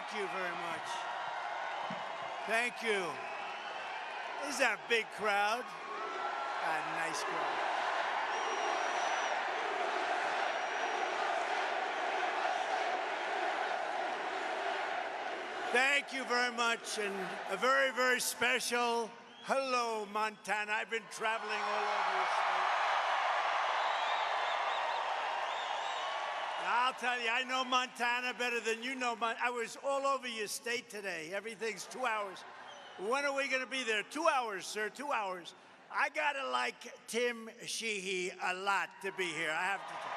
Thank you very much. Thank you. This is a big crowd. A nice crowd. Thank you very much, and a very, very special hello, Montana. I've been traveling all over your state. I'll tell you, I know Montana better than you know Montana. I was all over your state today. Everything's 2 hours. When are we going to be there? 2 hours, sir, 2 hours. I got to like Tim Sheehy a lot to be here. I have to tell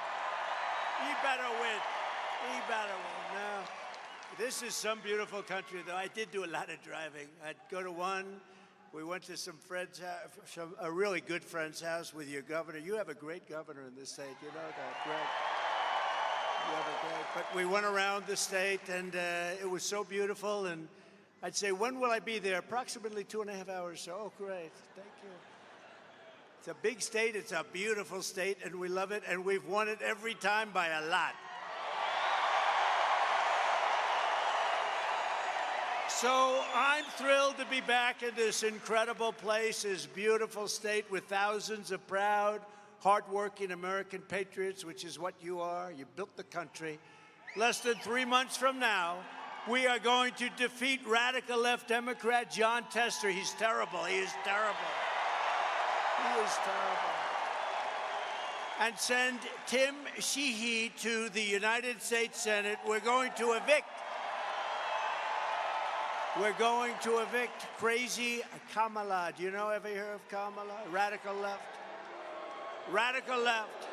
you. He better win. He better win. No. This is some beautiful country, though. I did do a lot of driving. I'd go to one. We went to some friend's house, a really good friend's house with your governor. You have a great governor in this state. You know that, Greg. You have a great. But we went around the state, and it was so beautiful. And I'd say, when will I be there? Approximately 2.5 hours. So, oh, great. Thank you. It's a big state. It's a beautiful state, and we love it. And we've won it every time by a lot. So I'm thrilled to be back in this incredible place, this beautiful state with thousands of proud, hardworking American patriots, which is what you are. You built the country. Less than 3 months from now, we are going to defeat radical left Democrat John Tester. He's terrible. He is terrible. He is terrible. And send Tim Sheehy to the United States Senate. We're going to evict crazy Kamala. Do you know, ever hear of Kamala? Radical left. Radical left.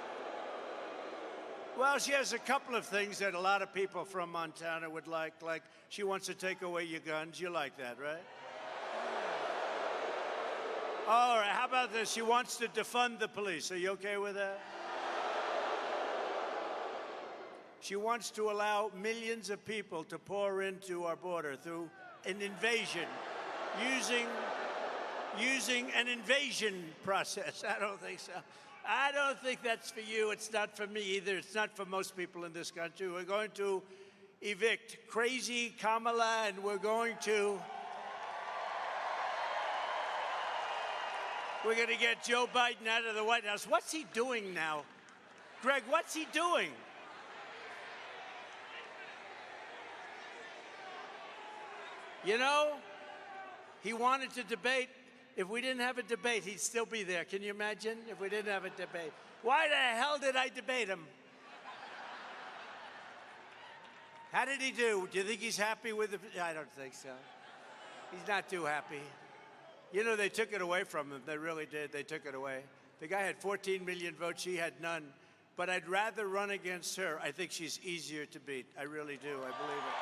Well, she has a couple of things that a lot of people from Montana would like she wants to take away your guns. You like that, right? All right, how about this? She wants to defund the police. Are you okay with that? She wants to allow millions of people to pour into our border through an invasion, using an invasion process. I don't think so. I don't think that's for you. It's not for me either. It's not for most people in this country. We're going to evict crazy Kamala, and we're going to get Joe Biden out of the White House. What's he doing now? Greg, what's he doing? You know, he wanted to debate. If we didn't have a debate, he'd still be there. Can you imagine if we didn't have a debate? Why the hell did I debate him? How did he do? Do you think he's happy with it? I don't think so. He's not too happy. You know, they took it away from him. They really did. They took it away. The guy had 14 million votes. She had none. But I'd rather run against her. I think she's easier to beat. I really do. I believe it.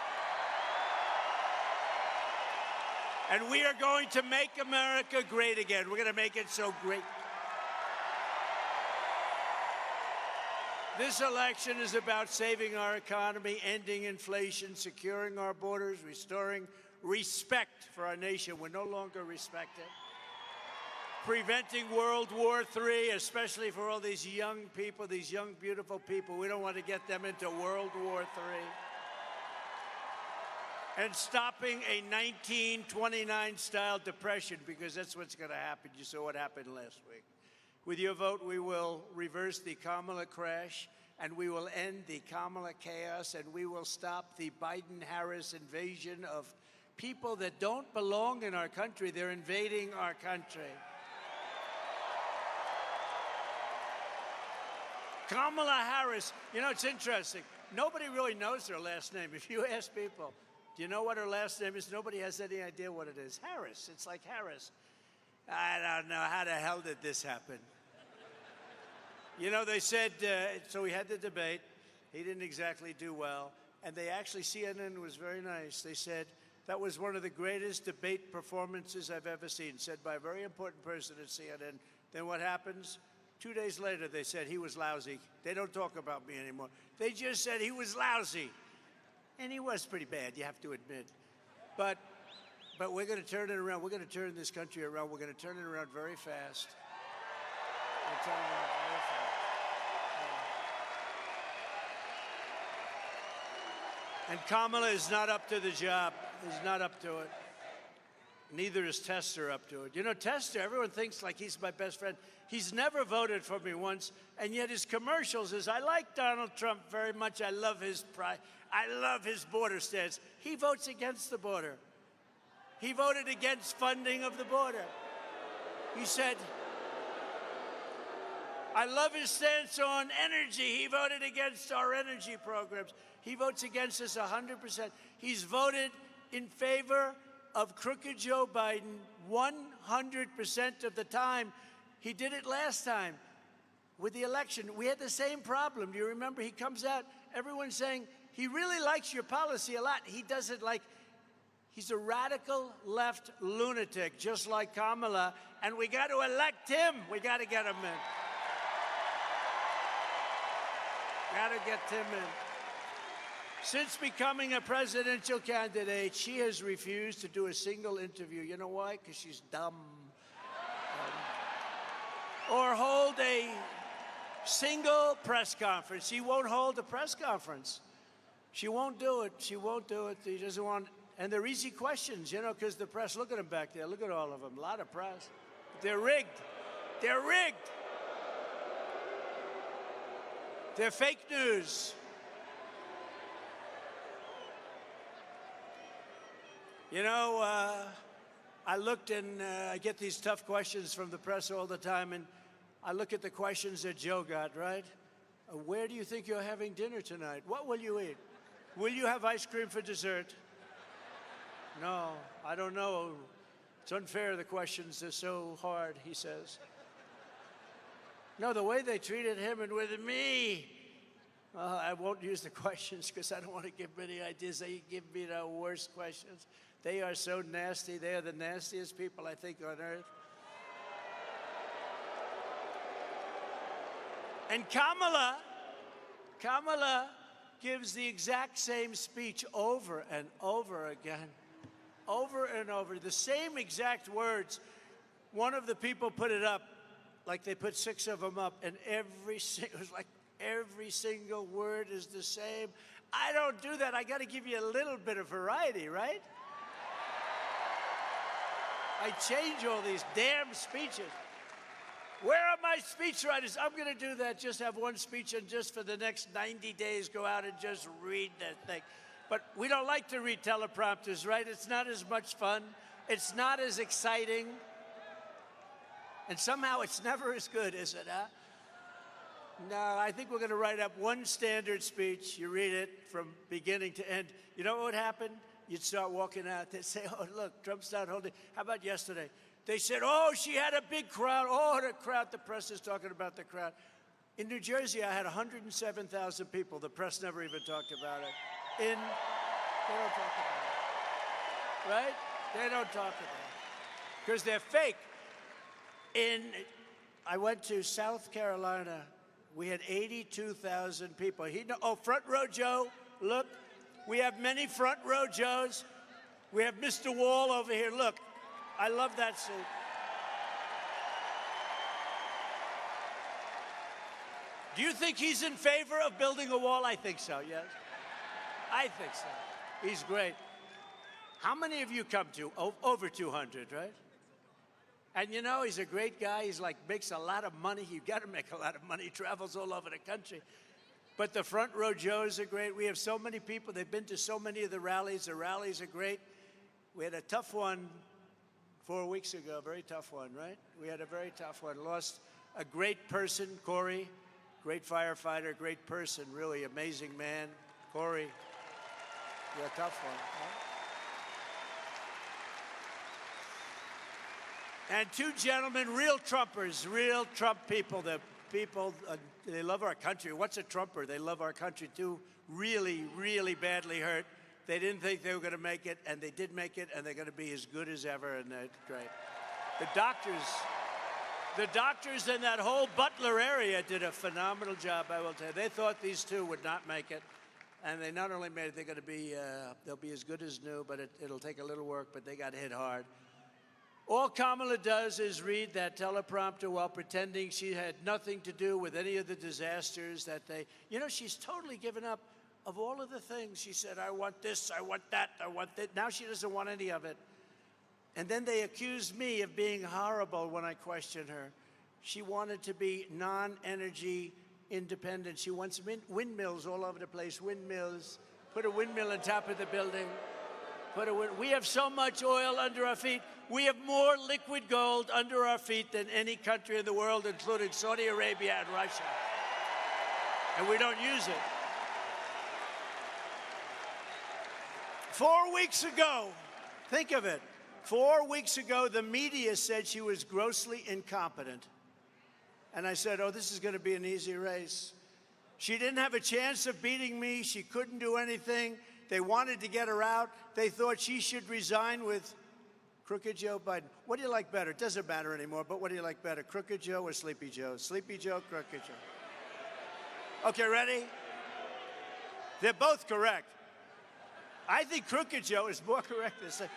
And we are going to make America great again. We're going to make it so great. This election is about saving our economy, ending inflation, securing our borders, restoring respect for our nation. We're no longer respected. Preventing World War III, especially for all these young people, these young, beautiful people. We don't want to get them into World War III. And stopping a 1929-style depression, because that's what's going to happen. You saw what happened last week. With your vote, we will reverse the Kamala crash, and we will end the Kamala chaos, and we will stop the Biden-Harris invasion of people that don't belong in our country. They're invading our country. Kamala Harris, you know, it's interesting. Nobody really knows her last name. If you ask people, do you know what her last name is? Nobody has any idea what it is. Harris. It's like Harris. I don't know. How the hell did this happen? You know, they said, so we had the debate. He didn't exactly do well. And they actually, CNN was very nice. They said, that was one of the greatest debate performances I've ever seen, said by a very important person at CNN. Then what happens? 2 days later, they said he was lousy. They don't talk about me anymore. They just said he was lousy. And he was pretty bad, you have to admit. But we're going to turn it around. We're going to turn this country around. We're going to turn it around very fast. We're turning it around very fast. And Kamala is not up to the job. Is not up to it. Neither is Tester up to it. You know, Tester, everyone thinks like he's my best friend. He's never voted for me once, and yet his commercials is, I like Donald Trump very much. I love his pride. I love his border stance. He votes against the border. He voted against funding of the border. He said, I love his stance on energy. He voted against our energy programs. He votes against us 100%. He's voted in favor of crooked Joe Biden 100% of the time. He did it last time with the election. We had the same problem. Do you remember? He comes out, everyone's saying, he really likes your policy a lot. He doesn't like, he's a radical left lunatic, just like Kamala, and we got to elect him. We got to get him in. Got to get Tim in. Since becoming a presidential candidate, she has refused to do a single interview. You know why? Because she's dumb. Or hold a single press conference. She won't hold a press conference. She won't do it. She won't do it. She doesn't want. And they're easy questions, you know, because the press, look at them back there. Look at all of them. A lot of press. They're rigged. They're rigged. They're fake news. You know, I looked and I get these tough questions from the press all the time, and I look at the questions that Joe got, right? Where do you think you're having dinner tonight? What will you eat? Will you have ice cream for dessert? No, I don't know. It's unfair, the questions are so hard, he says. No, the way they treated him and with me, I won't use the questions because I don't want to give many ideas. They give me the worst questions. They are so nasty. They are the nastiest people, I think, on earth. And Kamala gives the exact same speech over and over again, over and over, the same exact words. One of the people put it up, like they put 6 of them up, and it was like every single word is the same. I don't do that. I got to give you a little bit of variety, right? I change all these damn speeches. Where are my speechwriters? I'm going to do that. Just have one speech and just for the next 90 days go out and just read that thing. But we don't like to read teleprompters, right? It's not as much fun. It's not as exciting. And somehow it's never as good, is it, huh? No, I think we're going to write up one standard speech. You read it from beginning to end. You know what would happen? You'd start walking out. They'd say, oh, look, Trump's not holding. How about yesterday? They said, oh, she had a big crowd. Oh, the crowd. The press is talking about the crowd. In New Jersey, I had 107,000 people. The press never even talked about it. They don't talk about it. Right? They don't talk about it. Because they're fake. I went to South Carolina. We had 82,000 people. Oh, Front Row Joe, look. We have many Front Row Joes. We have Mr. Wall over here. Look, I love that suit. Do you think he's in favor of building a wall? I think so, yes. I think so. He's great. How many of you come to? Over 200, right? And you know, he's a great guy. He's like, makes a lot of money. You've got to make a lot of money. He travels all over the country. But the Front Row Joes are great. We have so many people. They've been to so many of the rallies. The rallies are great. We had a tough one 4 weeks ago, a very tough one, right? We had a very tough one. Lost a great person, Corey, great firefighter, great person, really amazing man. Corey, you're a tough one, right? And 2 gentlemen, real Trumpers, real Trump people. The people, they love our country. What's a Trumper? They love our country, too. Really, really badly hurt. They didn't think they were going to make it, and they did make it, and they're going to be as good as ever, and they're great. The doctors in that whole Butler area did a phenomenal job, I will tell you. They thought these 2 would not make it, and they not only made it, they're going to be, they'll be as good as new, but it'll take a little work, but they got hit hard. All Kamala does is read that teleprompter while pretending she had nothing to do with any of the disasters that they, you know, she's totally given up of all of the things, she said, I want this, I want that, I want that. Now she doesn't want any of it. And then they accused me of being horrible when I questioned her. She wanted to be non-energy independent. She wants windmills all over the place, windmills. Put a windmill on top of the building. We have so much oil under our feet. We have more liquid gold under our feet than any country in the world, including Saudi Arabia and Russia. And we don't use it. 4 weeks ago, think of it, 4 weeks ago, the media said she was grossly incompetent. And I said, oh, this is going to be an easy race. She didn't have a chance of beating me. She couldn't do anything. They wanted to get her out. They thought she should resign with Crooked Joe Biden. What do you like better? It doesn't matter anymore, but what do you like better, Crooked Joe or Sleepy Joe? Sleepy Joe, Crooked Joe. Okay, ready? They're both correct. I think Crooked Joe is more correct than Sleepy.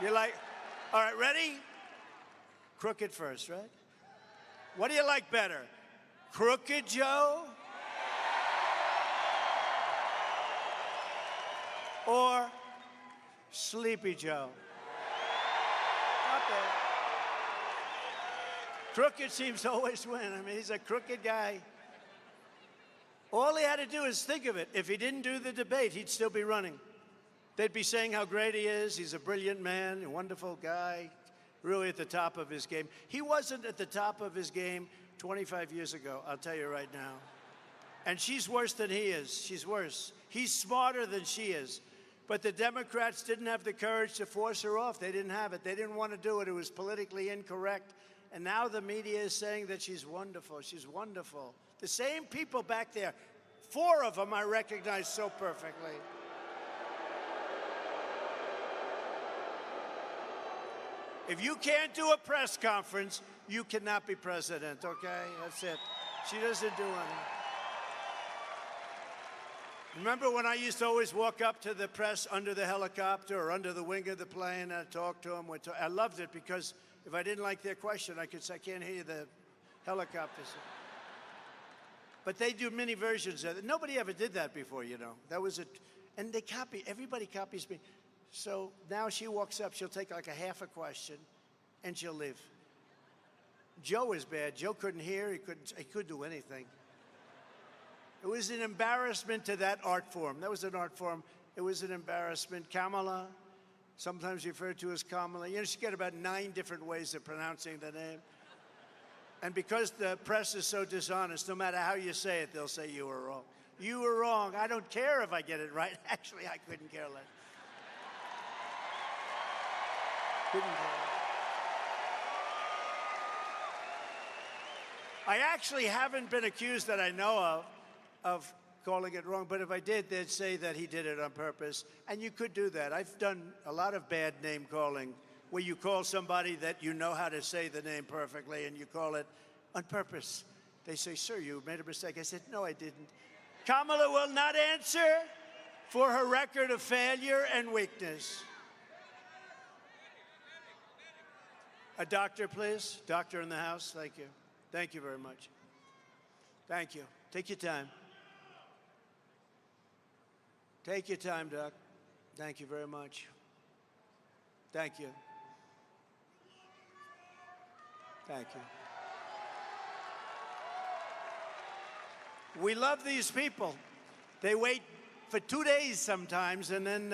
You're like, all right, ready? Crooked first, right? What do you like better, Crooked Joe or Sleepy Joe? Not bad. Crooked seems to always win. I mean, he's a crooked guy. All he had to do is think of it. If he didn't do the debate, he'd still be running. They'd be saying how great he is. He's a brilliant man, a wonderful guy, really at the top of his game. He wasn't at the top of his game 25 years ago, I'll tell you right now. And she's worse than he is. She's worse. He's smarter than she is. But the Democrats didn't have the courage to force her off. They didn't have it. They didn't want to do it. It was politically incorrect. And now the media is saying that she's wonderful. She's wonderful. The same people back there, 4 of them I recognize so perfectly. If you can't do a press conference, you cannot be president, okay? That's it. She doesn't do anything. Remember when I used to always walk up to the press under the helicopter or under the wing of the plane and I'd talk to them? I loved it because if I didn't like their question, I could say, I can't hear the helicopters. But they do mini versions of it. Nobody ever did that before, you know. That was it. And they copy, everybody copies me. So now she walks up, she'll take like a half a question, and she'll leave. Joe is bad. Joe couldn't hear, he couldn't do anything. It was an embarrassment to that art form. That was an art form. It was an embarrassment. Kamala, sometimes referred to as Kamala. You know, she got about 9 different ways of pronouncing the name. And because the press is so dishonest, no matter how you say it, they'll say you were wrong. You were wrong. I don't care if I get it right. Actually, I couldn't care less. I actually haven't been accused that I know of calling it wrong, but if I did, they'd say that he did it on purpose. And you could do that. I've done a lot of bad name calling where you call somebody that you know how to say the name perfectly and you call it on purpose. They say, sir, you made a mistake. I said, no, I didn't. Kamala will not answer for her record of failure and weakness. A doctor, please. Doctor in the house. Thank you. Thank you very much. Thank you. Take your time. Take your time, Doc. Thank you very much. Thank you. Thank you. We love these people. They wait for 2 days sometimes, and then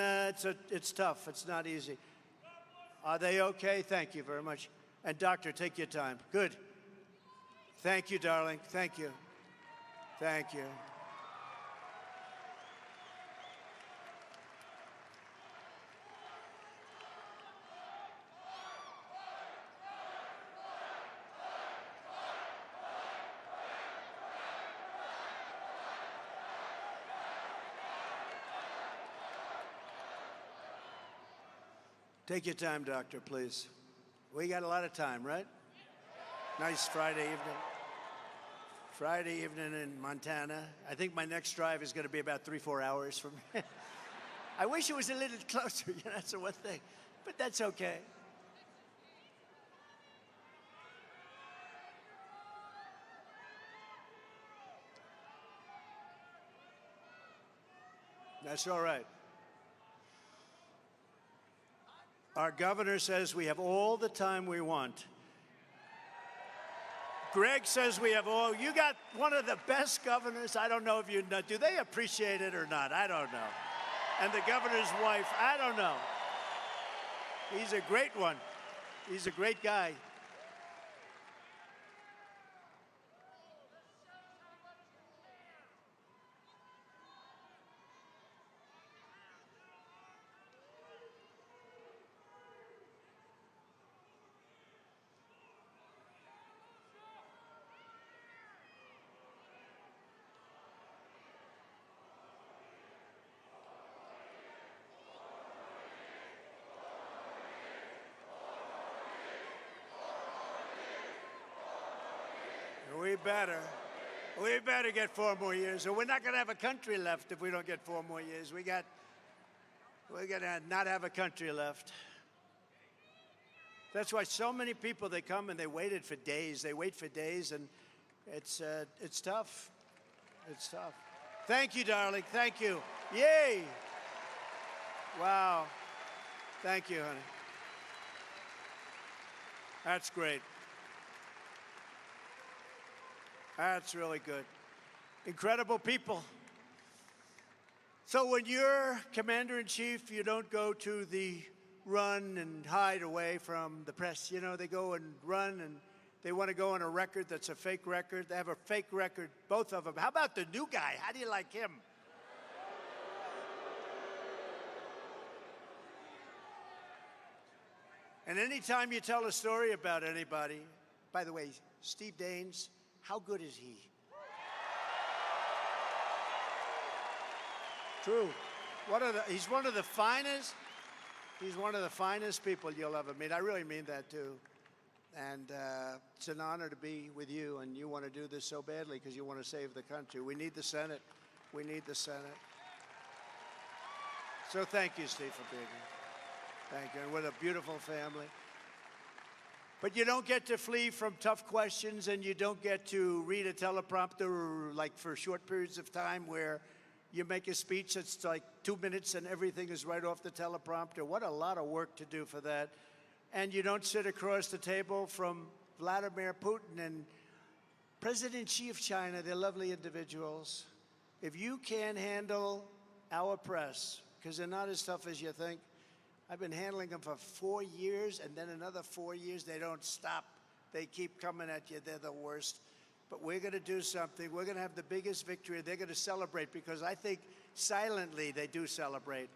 it's tough. It's not easy. Are they okay? Thank you very much. And doctor, take your time. Good. Thank you, darling. Thank you. Thank you. Take your time, doctor, please. We got a lot of time, right? Nice Friday evening. Friday evening in Montana. I think my next drive is going to be about 3-4 hours from here. I wish it was a little closer, you know, that's the one thing. But that's okay. That's all right. Our governor says we have all the time we want. Greg says we have all. You got one of the best governors. I don't know if you know. Do they appreciate it or not? I don't know. And the governor's wife, I don't know. He's a great one. He's a great guy. We better get 4 more years, or we're not going to have a country left if we don't get 4 more years. We're going to not have a country left. That's why so many people, they come and they waited for days. They wait for days, and it's tough. It's tough. Thank you, darling. Thank you. Yay. Wow. Thank you, honey. That's great. That's really good. Incredible people. So when you're commander-in-chief, you don't go to the run and hide away from the press. You know, they go and run, and they want to go on a record that's a fake record. They have a fake record, both of them. How about the new guy? How do you like him? And anytime you tell a story about anybody, by the way, Steve Daines, how good is he? True. He's one of the finest. He's one of the finest people you'll ever meet. I really mean that too. And it's an honor to be with you. And you want to do this so badly because you want to save the country. We need the Senate. We need the Senate. So thank you, Steve, for being here. Thank you. And what a beautiful family. But you don't get to flee from tough questions, and you don't get to read a teleprompter like for short periods of time where you make a speech that's like 2 minutes and everything is right off the teleprompter. What a lot of work to do for that. And you don't sit across the table from Vladimir Putin and President Xi of China. They're lovely individuals. If you can't handle our press, because they're not as tough as you think, I've been handling them for 4 years, and then another 4 years. They don't stop. They keep coming at you. They're the worst. But we're going to do something. We're going to have the biggest victory. They're going to celebrate, because I think silently they do celebrate.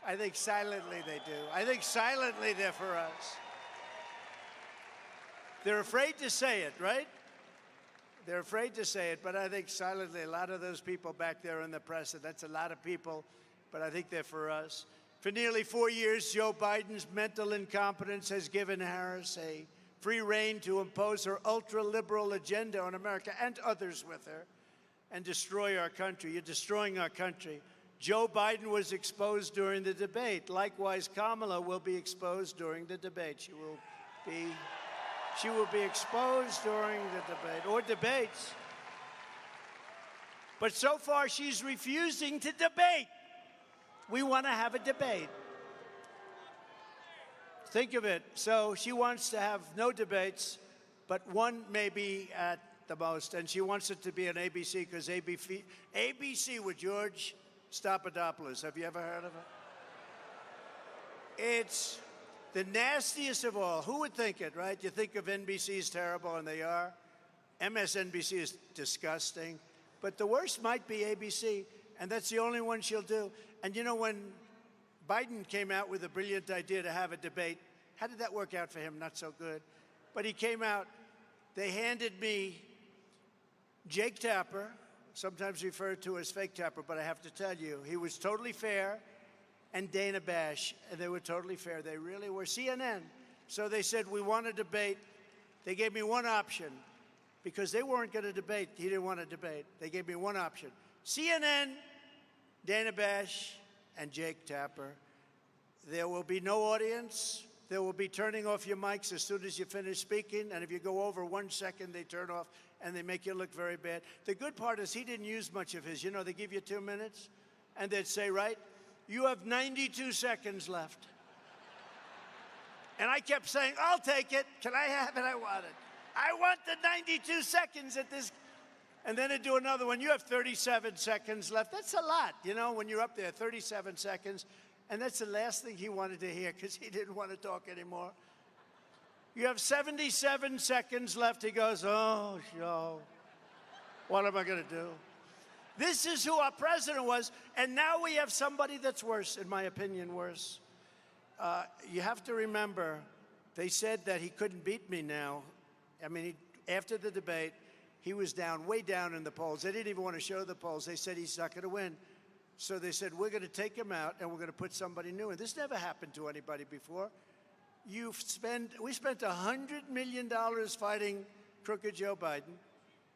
I think silently they do. I think silently they're for us. They're afraid to say it, right? They're afraid to say it, but I think silently a lot of those people back there in the press, and that's a lot of people, but I think they're for us. For nearly 4 years, Joe Biden's mental incompetence has given Harris a free rein to impose her ultra-liberal agenda on America and others with her and destroy our country. You're destroying our country. Joe Biden was exposed during the debate. Likewise, Kamala will be exposed during the debate. She will be exposed during the debate, or debates. But so far, she's refusing to debate. We want to have a debate. Think of it. So she wants to have no debates, but one maybe at the most. And she wants it to be on ABC, because ABC with George Stephanopoulos. Have you ever heard of it? It's the nastiest of all. Who would think it, right? You think of NBC as terrible, and they are. MSNBC is disgusting. But the worst might be ABC, and that's the only one she'll do. And you know, when Biden came out with a brilliant idea to have a debate, how did that work out for him? Not so good. But he came out, they handed me Jake Tapper, sometimes referred to as Fake Tapper, but I have to tell you, he was totally fair, and Dana Bash, and they were totally fair. They really were. CNN. So they said, we want to debate. They gave me one option, because they weren't going to debate. He didn't want to debate. They gave me one option. CNN, Dana Bash, and Jake Tapper. There will be no audience. There will be turning off your mics as soon as you finish speaking, and if you go over 1 second, they turn off, and they make you look very bad. The good part is he didn't use much of his. You know, they give you 2 minutes. And they'd say, right, you have 92 seconds left. And I kept saying, I'll take it. Can I have it? I want it. I want the 92 seconds at this. And then they'd do another one. You have 37 seconds left. That's a lot, you know, when you're up there, 37 seconds. And that's the last thing he wanted to hear because he didn't want to talk anymore. You have 77 seconds left. He goes, oh, Joe, what am I going to do? This is who our president was. And now we have somebody that's worse, in my opinion, worse. You have to remember, they said that he couldn't beat me now. I mean, after the debate, he was down, way down in the polls. They didn't even want to show the polls. They said he's not going to win. So they said, we're going to take him out and we're going to put somebody new in. This never happened to anybody before. We spent $100 million fighting crooked Joe Biden.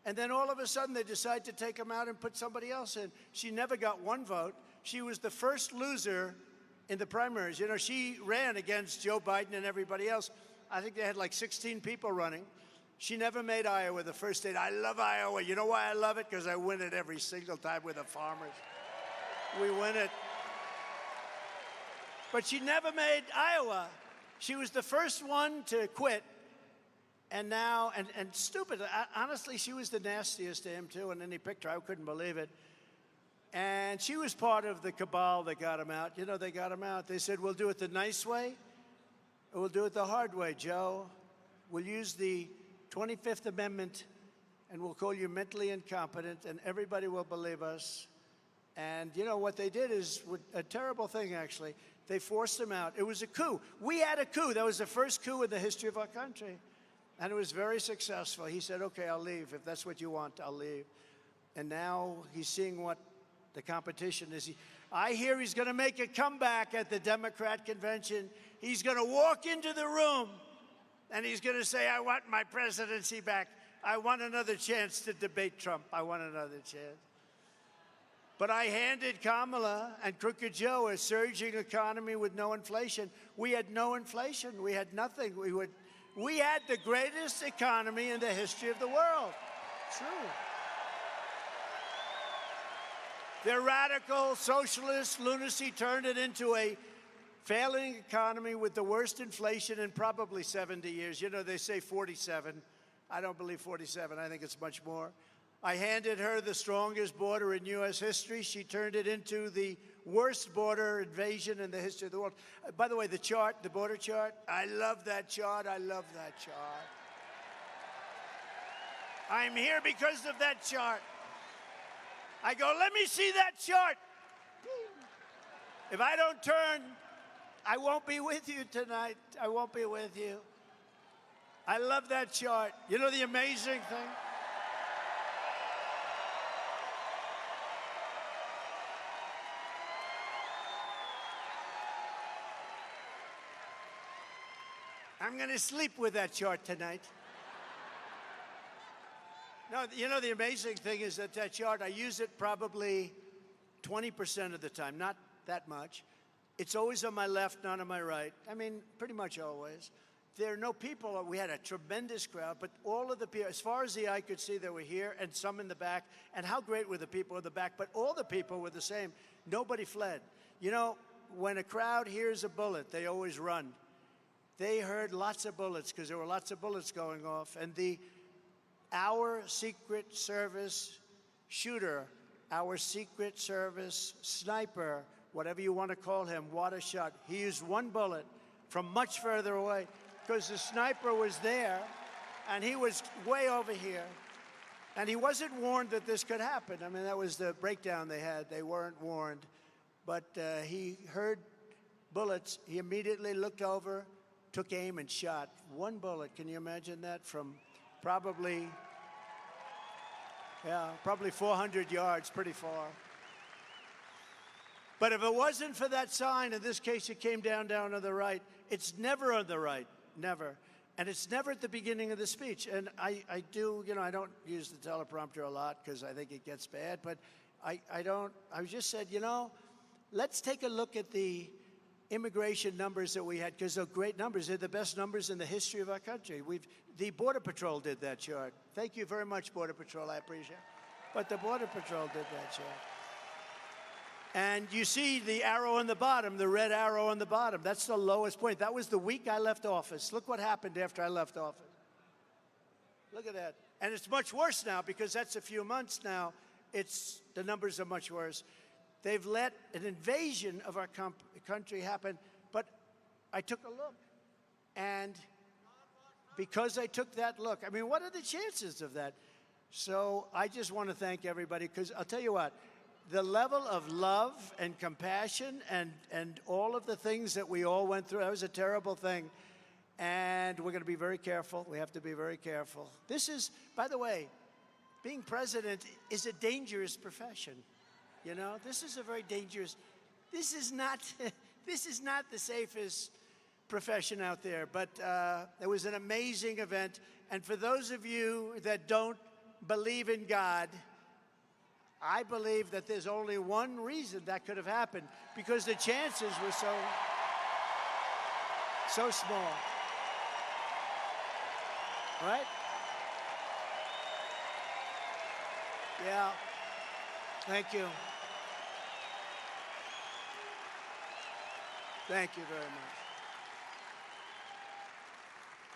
And then all of a sudden they decide to take him out and put somebody else in. She never got one vote. She was the first loser in the primaries. You know, she ran against Joe Biden and everybody else. I think they had like 16 people running. She never made Iowa the first state. I love Iowa. You know why I love it? Because I win it every single time with the farmers. We win it. But she never made Iowa. She was the first one to quit. And now, and stupid, honestly, she was the nastiest to him, too, and then he picked her. I couldn't believe it. And she was part of the cabal that got him out. You know, they got him out. They said, we'll do it the nice way, or we'll do it the hard way, Joe. We'll use the 25th Amendment, and we'll call you mentally incompetent, and everybody will believe us. And, you know, what they did is a terrible thing, actually. They forced him out. It was a coup. We had a coup. That was the first coup in the history of our country. And it was very successful. He said, okay, I'll leave. If that's what you want, I'll leave. And now he's seeing what the competition is. I hear he's going to make a comeback at the Democrat convention. He's going to walk into the room, and he's going to say, I want my presidency back. I want another chance to debate Trump. I want another chance. But I handed Kamala and Crooked Joe a surging economy with no inflation. We had no inflation. We had nothing. We had the greatest economy in the history of the world. True. Their radical socialist lunacy turned it into a failing economy with the worst inflation in probably 70 years. You know, they say 47. I don't believe 47. I think it's much more. I handed her the strongest border in U.S. history. She turned it into the worst border invasion in the history of the world. By the way, the chart, the border chart, I love that chart. I love that chart. I'm here because of that chart. I go, let me see that chart. If I don't turn, I won't be with you tonight. I won't be with you. I love that chart. You know the amazing thing? I'm going to sleep with that chart tonight. No, you know, the amazing thing is that chart, I use it probably 20% of the time, not that much. It's always on my left, not on my right. I mean, pretty much always. There are no people. We had a tremendous crowd, but all of the people, as far as the eye could see, they were here, and some in the back. And how great were the people in the back? But all the people were the same. Nobody fled. You know, when a crowd hears a bullet, they always run. They heard lots of bullets because there were lots of bullets going off. And our Secret Service shooter, our Secret Service sniper, whatever you want to call him, water shot, he used one bullet from much further away because the sniper was there and he was way over here. And he wasn't warned that this could happen. I mean, that was the breakdown they had. They weren't warned. But he heard bullets. He immediately looked over, took aim and shot. One bullet, can you imagine that? From probably 400 yards, pretty far. But if it wasn't for that sign, in this case it came down to the right, it's never on the right, never. And it's never at the beginning of the speech. And I do, you know, I don't use the teleprompter a lot because I think it gets bad, but I just said, you know, let's take a look at the immigration numbers that we had, because they're great numbers. They're the best numbers in the history of our country. The Border Patrol did that chart. Thank you very much, Border Patrol. I appreciate it. But the Border Patrol did that chart. And you see the arrow on the bottom, the red arrow on the bottom. That's the lowest point. That was the week I left office. Look what happened after I left office. Look at that. And it's much worse now because that's a few months now. The numbers are much worse. They've let an invasion of our country happen. But I took a look. And because I took that look, I mean, what are the chances of that? So I just want to thank everybody, because I'll tell you what, the level of love and compassion and all of the things that we all went through, that was a terrible thing. And we're going to be very careful. We have to be very careful. This is, by the way, being president is a dangerous profession. You know, this is a very dangerous, this is not the safest profession out there. But it was an amazing event. And for those of you that don't believe in God, I believe that there's only one reason that could have happened, because the chances were so small. Right? Yeah. Thank you. Thank you very much.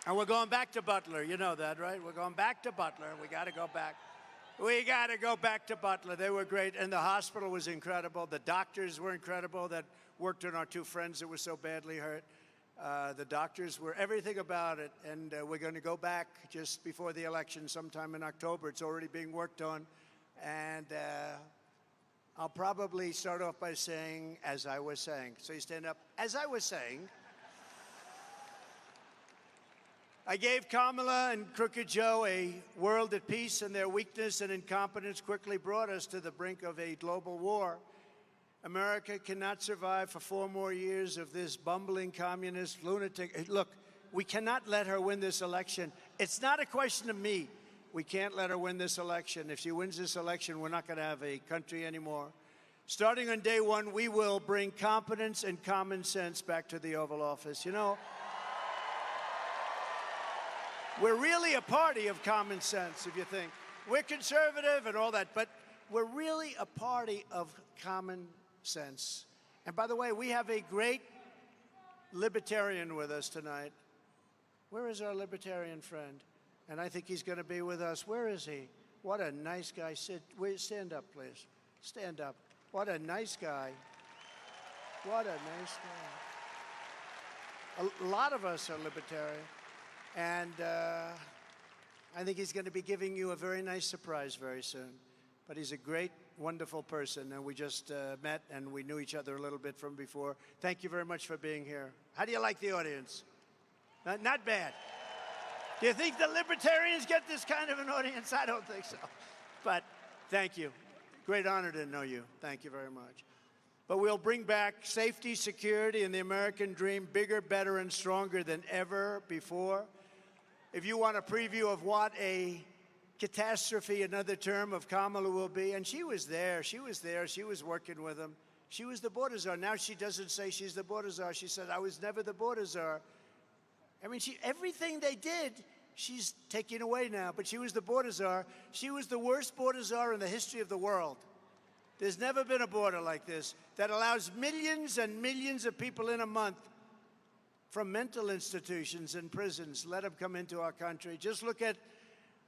And we're going back to Butler. You know that, right? We're going back to Butler. We got to go back. We got to go back to Butler. They were great. And the hospital was incredible. The doctors were incredible that worked on our two friends that were so badly hurt. The doctors were everything about it. And we're going to go back just before the election sometime in October. It's already being worked on. And I'll probably start off by saying, as I was saying. So you stand up. As I was saying, I gave Kamala and Crooked Joe a world at peace, and their weakness and incompetence quickly brought us to the brink of a global war. America cannot survive for 4 more years of this bumbling communist lunatic. Look, we cannot let her win this election. It's not a question of me. We can't let her win this election. If she wins this election, we're not going to have a country anymore. Starting on day one, we will bring competence and common sense back to the Oval Office. You know, we're really a party of common sense, if you think. We're conservative and all that, but we're really a party of common sense. And by the way, we have a great libertarian with us tonight. Where is our libertarian friend? And I think he's going to be with us. Where is he? What a nice guy. Stand up, please. Stand up. What a nice guy. What a nice guy. A lot of us are libertarian. And I think he's going to be giving you a very nice surprise very soon. But he's a great, wonderful person. And we just met, and we knew each other a little bit from before. Thank you very much for being here. How do you like the audience? Not bad. Do you think the libertarians get this kind of an audience? I don't think so. But thank you. Great honor to know you. Thank you very much. But we'll bring back safety, security, and the American dream bigger, better, and stronger than ever before. If you want a preview of what a catastrophe another term of Kamala will be, and she was there, she was working with him. She was the border czar. Now she doesn't say she's the border czar. She said, I was never the border czar. I mean, everything they did, she's taking away now, but she was the border czar. She was the worst border czar in the history of the world. There's never been a border like this that allows millions and millions of people in a month from mental institutions and prisons, let them come into our country. Just look at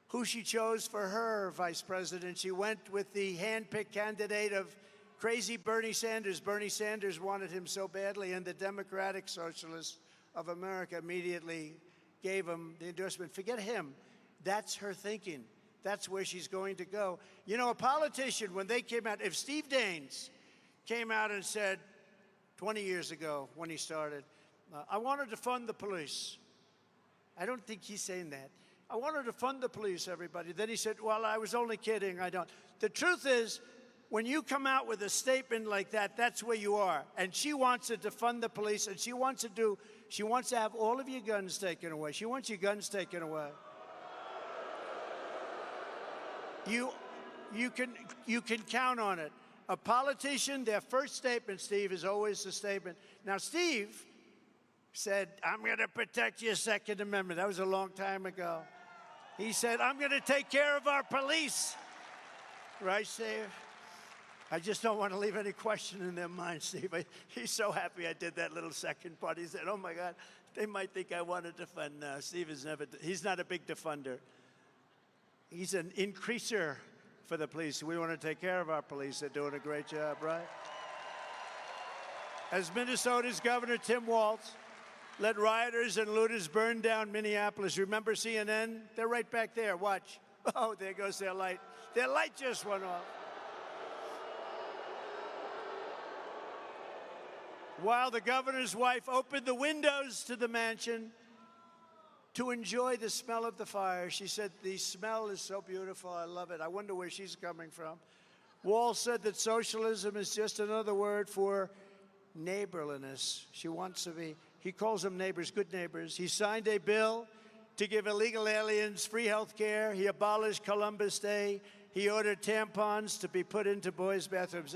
who she chose for her vice president. She went with the hand-picked candidate of crazy Bernie Sanders. Bernie Sanders wanted him so badly, and the Democratic Socialists of America immediately gave him the endorsement. Forget him. That's her thinking. That's where she's going to go. You know, a politician, when they came out, if Steve Daines came out and said 20 years ago when he started, I wanted to fund the police. I don't think he's saying that. I wanted to fund the police, everybody. Then he said, well, I was only kidding. I don't. The truth is, when you come out with a statement like that, that's where you are. And she wants to defund the police, and she wants to have all of your guns taken away. She wants your guns taken away. You can count on it. A politician, their first statement, Steve, is always the statement. Now, Steve said, I'm going to protect your Second Amendment. That was a long time ago. He said, I'm going to take care of our police. Right, Steve? I just don't want to leave any question in their mind, Steve. He's so happy I did that little second part. He said, oh, my God, they might think I want to defend. No, Steve is never, he's not a big defender. He's an increaser for the police. We want to take care of our police. They're doing a great job, right? As Minnesota's Governor Tim Walz let rioters and looters burn down Minneapolis. Remember CNN? They're right back there. Watch. Oh, there goes their light. Their light just went off. While the governor's wife opened the windows to the mansion to enjoy the smell of the fire, she said, the smell is so beautiful. I love it. I wonder where she's coming from. Walz said that socialism is just another word for neighborliness. She wants to be, he calls them neighbors, good neighbors. He signed a bill to give illegal aliens free health care. He abolished Columbus Day. He ordered tampons to be put into boys' bathrooms.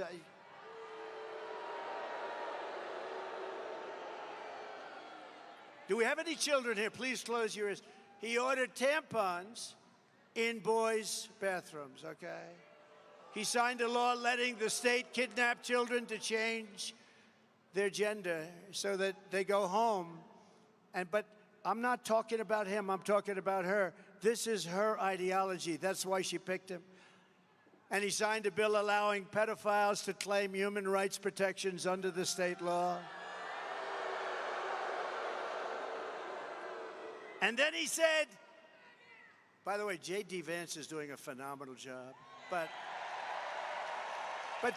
Do we have any children here? Please close your ears. He ordered tampons in boys' bathrooms, okay? He signed a law letting the state kidnap children to change their gender so that they go home. But I'm not talking about him, I'm talking about her. This is her ideology. That's why she picked him. And he signed a bill allowing pedophiles to claim human rights protections under the state law. And then he said, by the way, J.D. Vance is doing a phenomenal job. But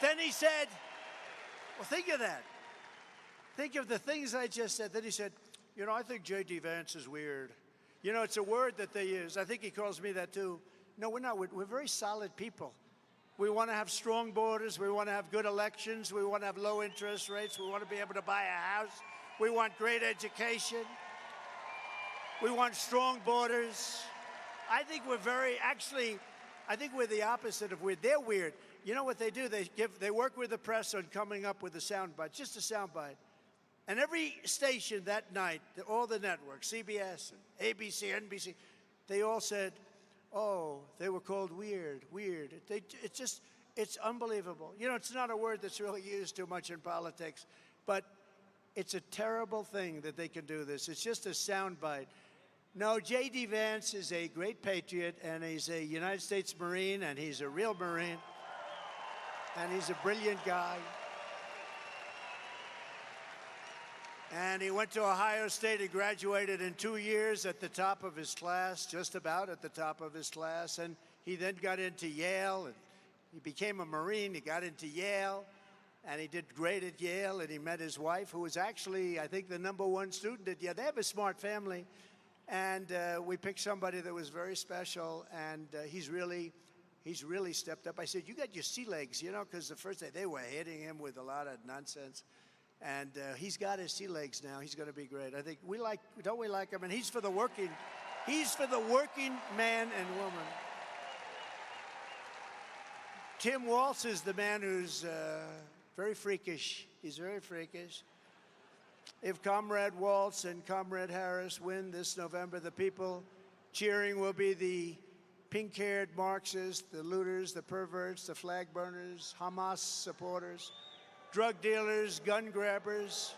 then he said, well, think of that. Think of the things I just said. Then he said, you know, I think J.D. Vance is weird. You know, it's a word that they use. I think he calls me that too. No, we're not. We're very solid people. We want to have strong borders. We want to have good elections. We want to have low interest rates. We want to be able to buy a house. We want great education. We want strong borders. I think we're I think we're the opposite of weird. They're weird. You know what they do? They work with the press on coming up with a soundbite, just a soundbite. And every station that night, all the networks, CBS, and ABC, NBC, they all said, oh, they were called weird. It's unbelievable. You know, it's not a word that's really used too much in politics, but it's a terrible thing that they can do this. It's just a soundbite. No, J.D. Vance is a great patriot, and he's a United States Marine, and he's a real Marine, and he's a brilliant guy. And he went to Ohio State. He graduated in 2 years at the top of his class, just about at the top of his class. And he then got into Yale, and he became a Marine. He got into Yale, and he did great at Yale. And he met his wife, who was actually, I think, the #1 student at Yale. They have a smart family. And we picked somebody that was very special, and he's really stepped up. I said, you got your sea legs, you know, because the first day they were hitting him with a lot of nonsense. And he's got his sea legs now. He's going to be great. I think don't we like him? And he's for the working man and woman. Tim Walz is the man who's very freakish. He's very freakish. If Comrade Walz and Comrade Harris win this November, the people cheering will be the pink-haired Marxists, the looters, the perverts, the flag burners, Hamas supporters, drug dealers, gun grabbers,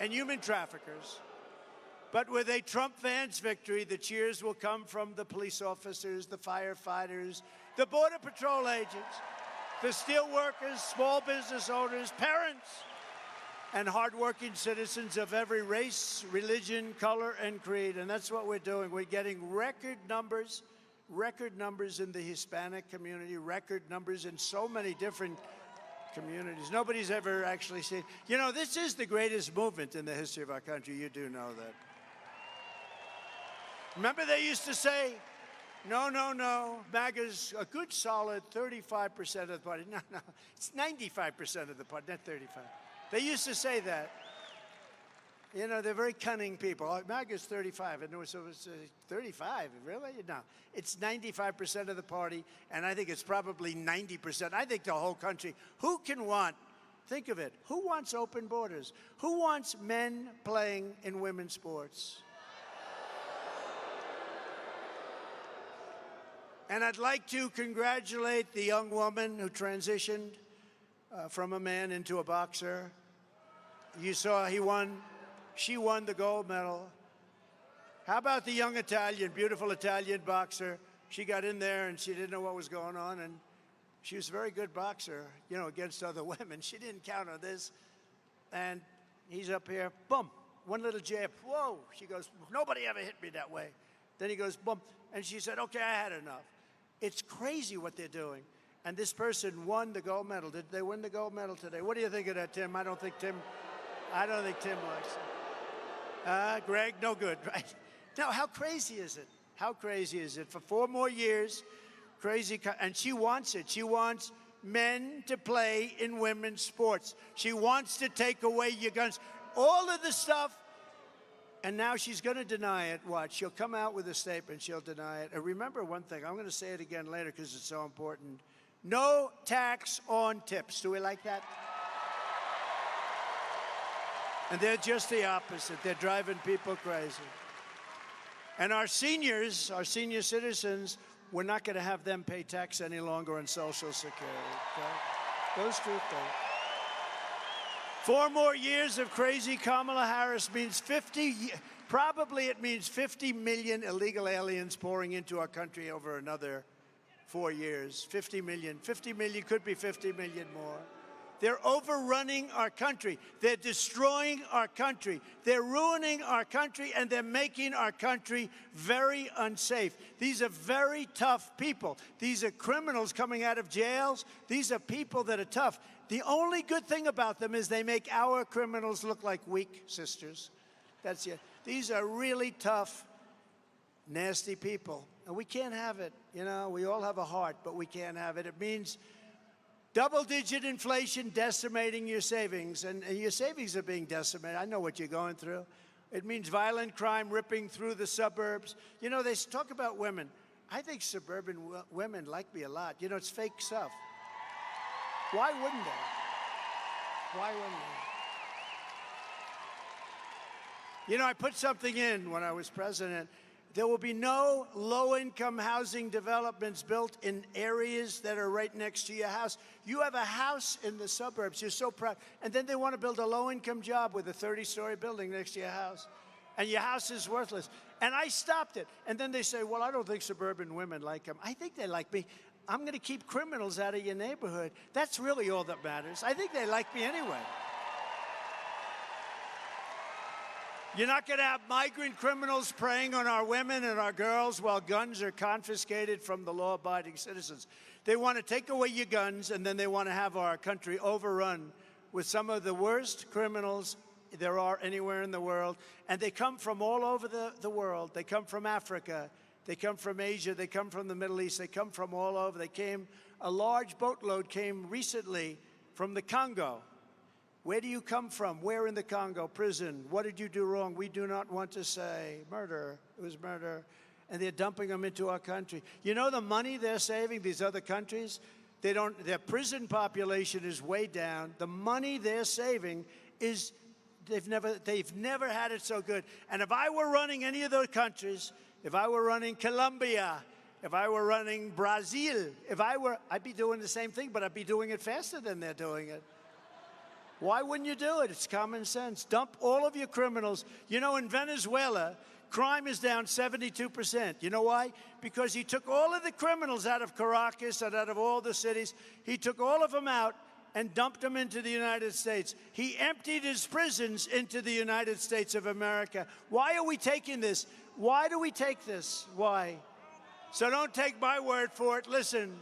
and human traffickers. But with a Trump Vance victory, the cheers will come from the police officers, the firefighters, the Border Patrol agents, the steel workers, small business owners, parents, and hardworking citizens of every race, religion, color, and creed. And that's what we're doing. We're getting record numbers in the Hispanic community, record numbers in so many different communities. Nobody's ever actually seen. You know, this is the greatest movement in the history of our country. You do know that. Remember they used to say, no, MAGA's a good solid 35% of the party. No, it's 95% of the party, not 35. They used to say that. You know, they're very cunning people. Oh, MAGA's 35, and so it's 35, really? No, it's 95% of the party, and I think it's probably 90%. I think the whole country. Who can want, think of it, who wants open borders? Who wants men playing in women's sports? And I'd like to congratulate the young woman who transitioned from a man into a boxer. You saw she won the gold medal. How about the young Italian, beautiful Italian boxer? She got in there and she didn't know what was going on, and she was a very good boxer, against other women. She didn't count on this. And he's up here, boom, one little jab. Whoa, she goes, nobody ever hit me that way. Then he goes, boom, and she said, okay, I had enough. It's crazy what they're doing. And this person won the gold medal. Did they win the gold medal today? What do you think of that, Tim? I don't think Tim likes it. Greg, no good, right? Now, how crazy is it? How crazy is it? For 4 more years, and she wants it. She wants men to play in women's sports. She wants to take away your guns. All of the stuff. And now she's going to deny it. Watch. She'll come out with a statement. She'll deny it. And remember one thing. I'm going to say it again later because it's so important. No tax on tips. Do we like that? And they're just the opposite. They're driving people crazy. And our senior citizens, we're not going to have them pay tax any longer on Social Security. Okay? Those two things. 4 more years of crazy Kamala Harris means probably it means 50 million illegal aliens pouring into our country over another 4 years. 50 million could be 50 million more. They're overrunning our country. They're destroying our country. They're ruining our country, and they're making our country very unsafe. These are very tough people. These are criminals coming out of jails. These are people that are tough. The only good thing about them is they make our criminals look like weak sisters. That's it. These are really tough, nasty people. And we can't have it. We all have a heart, but we can't have it. It means double-digit inflation decimating your savings, and your savings are being decimated. I know what you're going through. It means violent crime ripping through the suburbs. They talk about women. I think suburban women like me a lot. It's fake stuff. Why wouldn't they? Why wouldn't they? I put something in when I was president. There will be no low-income housing developments built in areas that are right next to your house. You have a house in the suburbs. You're so proud. And then they want to build a low-income job with a 30-story building next to your house. And your house is worthless. And I stopped it. And then they say, well, I don't think suburban women like them. I think they like me. I'm going to keep criminals out of your neighborhood. That's really all that matters. I think they like me anyway. You're not going to have migrant criminals preying on our women and our girls while guns are confiscated from the law-abiding citizens. They want to take away your guns, and then they want to have our country overrun with some of the worst criminals there are anywhere in the world. And they come from all over the world. They come from Africa. They come from Asia. They come from the Middle East. They come from all over. A large boatload came recently from the Congo. Where do you come from? Where in the Congo? Prison. What did you do wrong? We do not want to say. Murder. It was murder. And they're dumping them into our country. The money they're saving, these other countries, their prison population is way down. The money they're saving is, they've never had it so good. And if I were running any of those countries, if I were running Colombia, if I were running Brazil, I'd be doing the same thing, but I'd be doing it faster than they're doing it. Why wouldn't you do it? It's common sense. Dump all of your criminals. In Venezuela, crime is down 72%. You know why? Because he took all of the criminals out of Caracas and out of all the cities. He took all of them out and dumped them into the United States. He emptied his prisons into the United States of America. Why are we taking this? Why do we take this? Why? So don't take my word for it. Listen.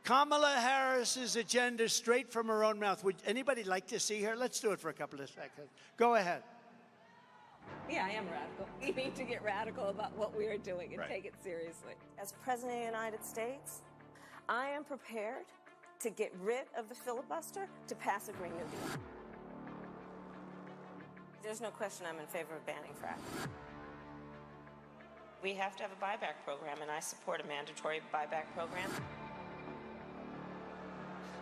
Kamala Harris's agenda straight from her own mouth. Would anybody like to see her? Let's do it for a couple of seconds. Go ahead. Yeah, I am radical. We need to get radical about what we are doing and take it seriously. As President of the United States, I am prepared to get rid of the filibuster to pass a Green New Deal. There's no question I'm in favor of banning fracking. We have to have a buyback program, and I support a mandatory buyback program.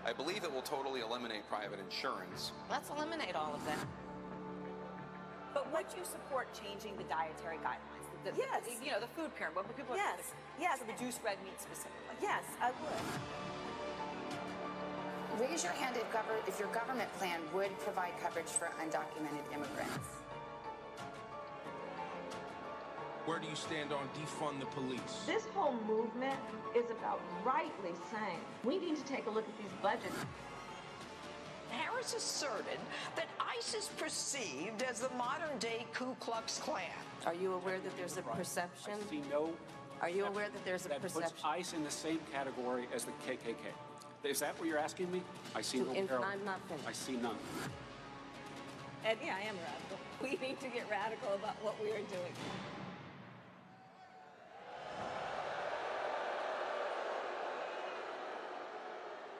I believe it will totally eliminate private insurance. Let's eliminate all of that. But would you support changing the dietary guidelines? Yes. The food pyramid. What would people Yes. Yes. to reduce red meat specifically? Yes, I would. Raise your hand if your government plan would provide coverage for undocumented immigrants. Where do you stand on defund the police? This whole movement is about rightly saying we need to take a look at these budgets. Harris asserted that ICE is perceived as the modern-day Ku Klux Klan. Are you aware that there's a perception? I see no. Are you aware that there's a that perception? puts ICE in the same category as the KKK? Is that what you're asking me? I see no parallel. I'm not finished. I see none. And yeah, I am radical. We need to get radical about what we are doing.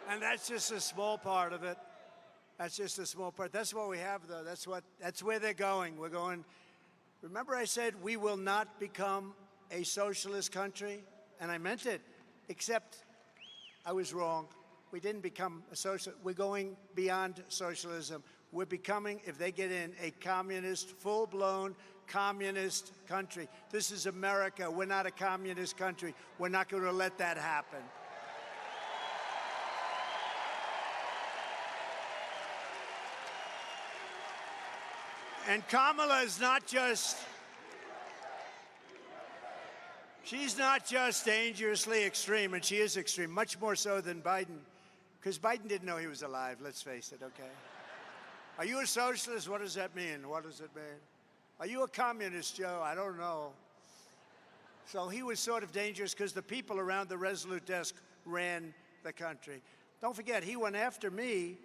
And that's just a small part of it. That's just a small part. That's what we have, though. That's where they're going. We're going. Remember I said we will not become a socialist country? And I meant it, except I was wrong. We didn't become a socialist. We're going beyond socialism. We're becoming, if they get in, a communist, full-blown communist country. This is America. We're not a communist country. We're not going to let that happen. And Kamala is not just, she's not just dangerously extreme, and she is extreme, much more so than Biden, because Biden didn't know he was alive, let's face it, okay? Are you a socialist? What does that mean? What does it mean? Are you a communist, Joe? I don't know. So he was sort of dangerous because the people around the Resolute desk ran the country. Don't forget, he went after me.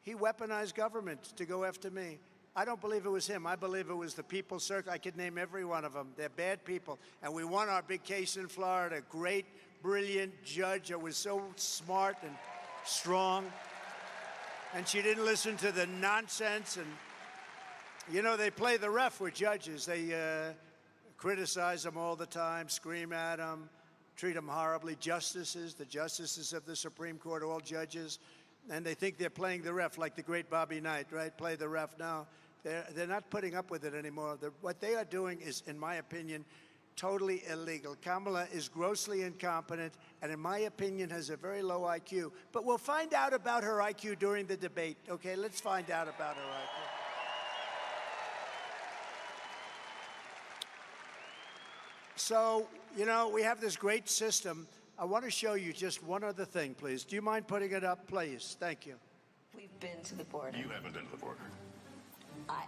He weaponized government to go after me. I don't believe it was him. I believe it was the People's Circle. I could name every one of them. They're bad people. And we won our big case in Florida. Great, brilliant judge that was so smart and strong. And she didn't listen to the nonsense. And, you know, they play the ref with judges. They criticize them all the time, scream at them, treat them horribly. Justices, the justices of the Supreme Court, all judges. And they think they're playing the ref like the great Bobby Knight, right? Play the ref now. They're not putting up with it anymore. What they are doing is, in my opinion, totally illegal. Kamala is grossly incompetent and, in my opinion, has a very low IQ. But we'll find out about her IQ during the debate, okay? Let's find out about her IQ. So, you know, we have this great system. I want to show you just one other thing, please. Do you mind putting it up, please? Thank you. We've been to the border. You haven't been to the border.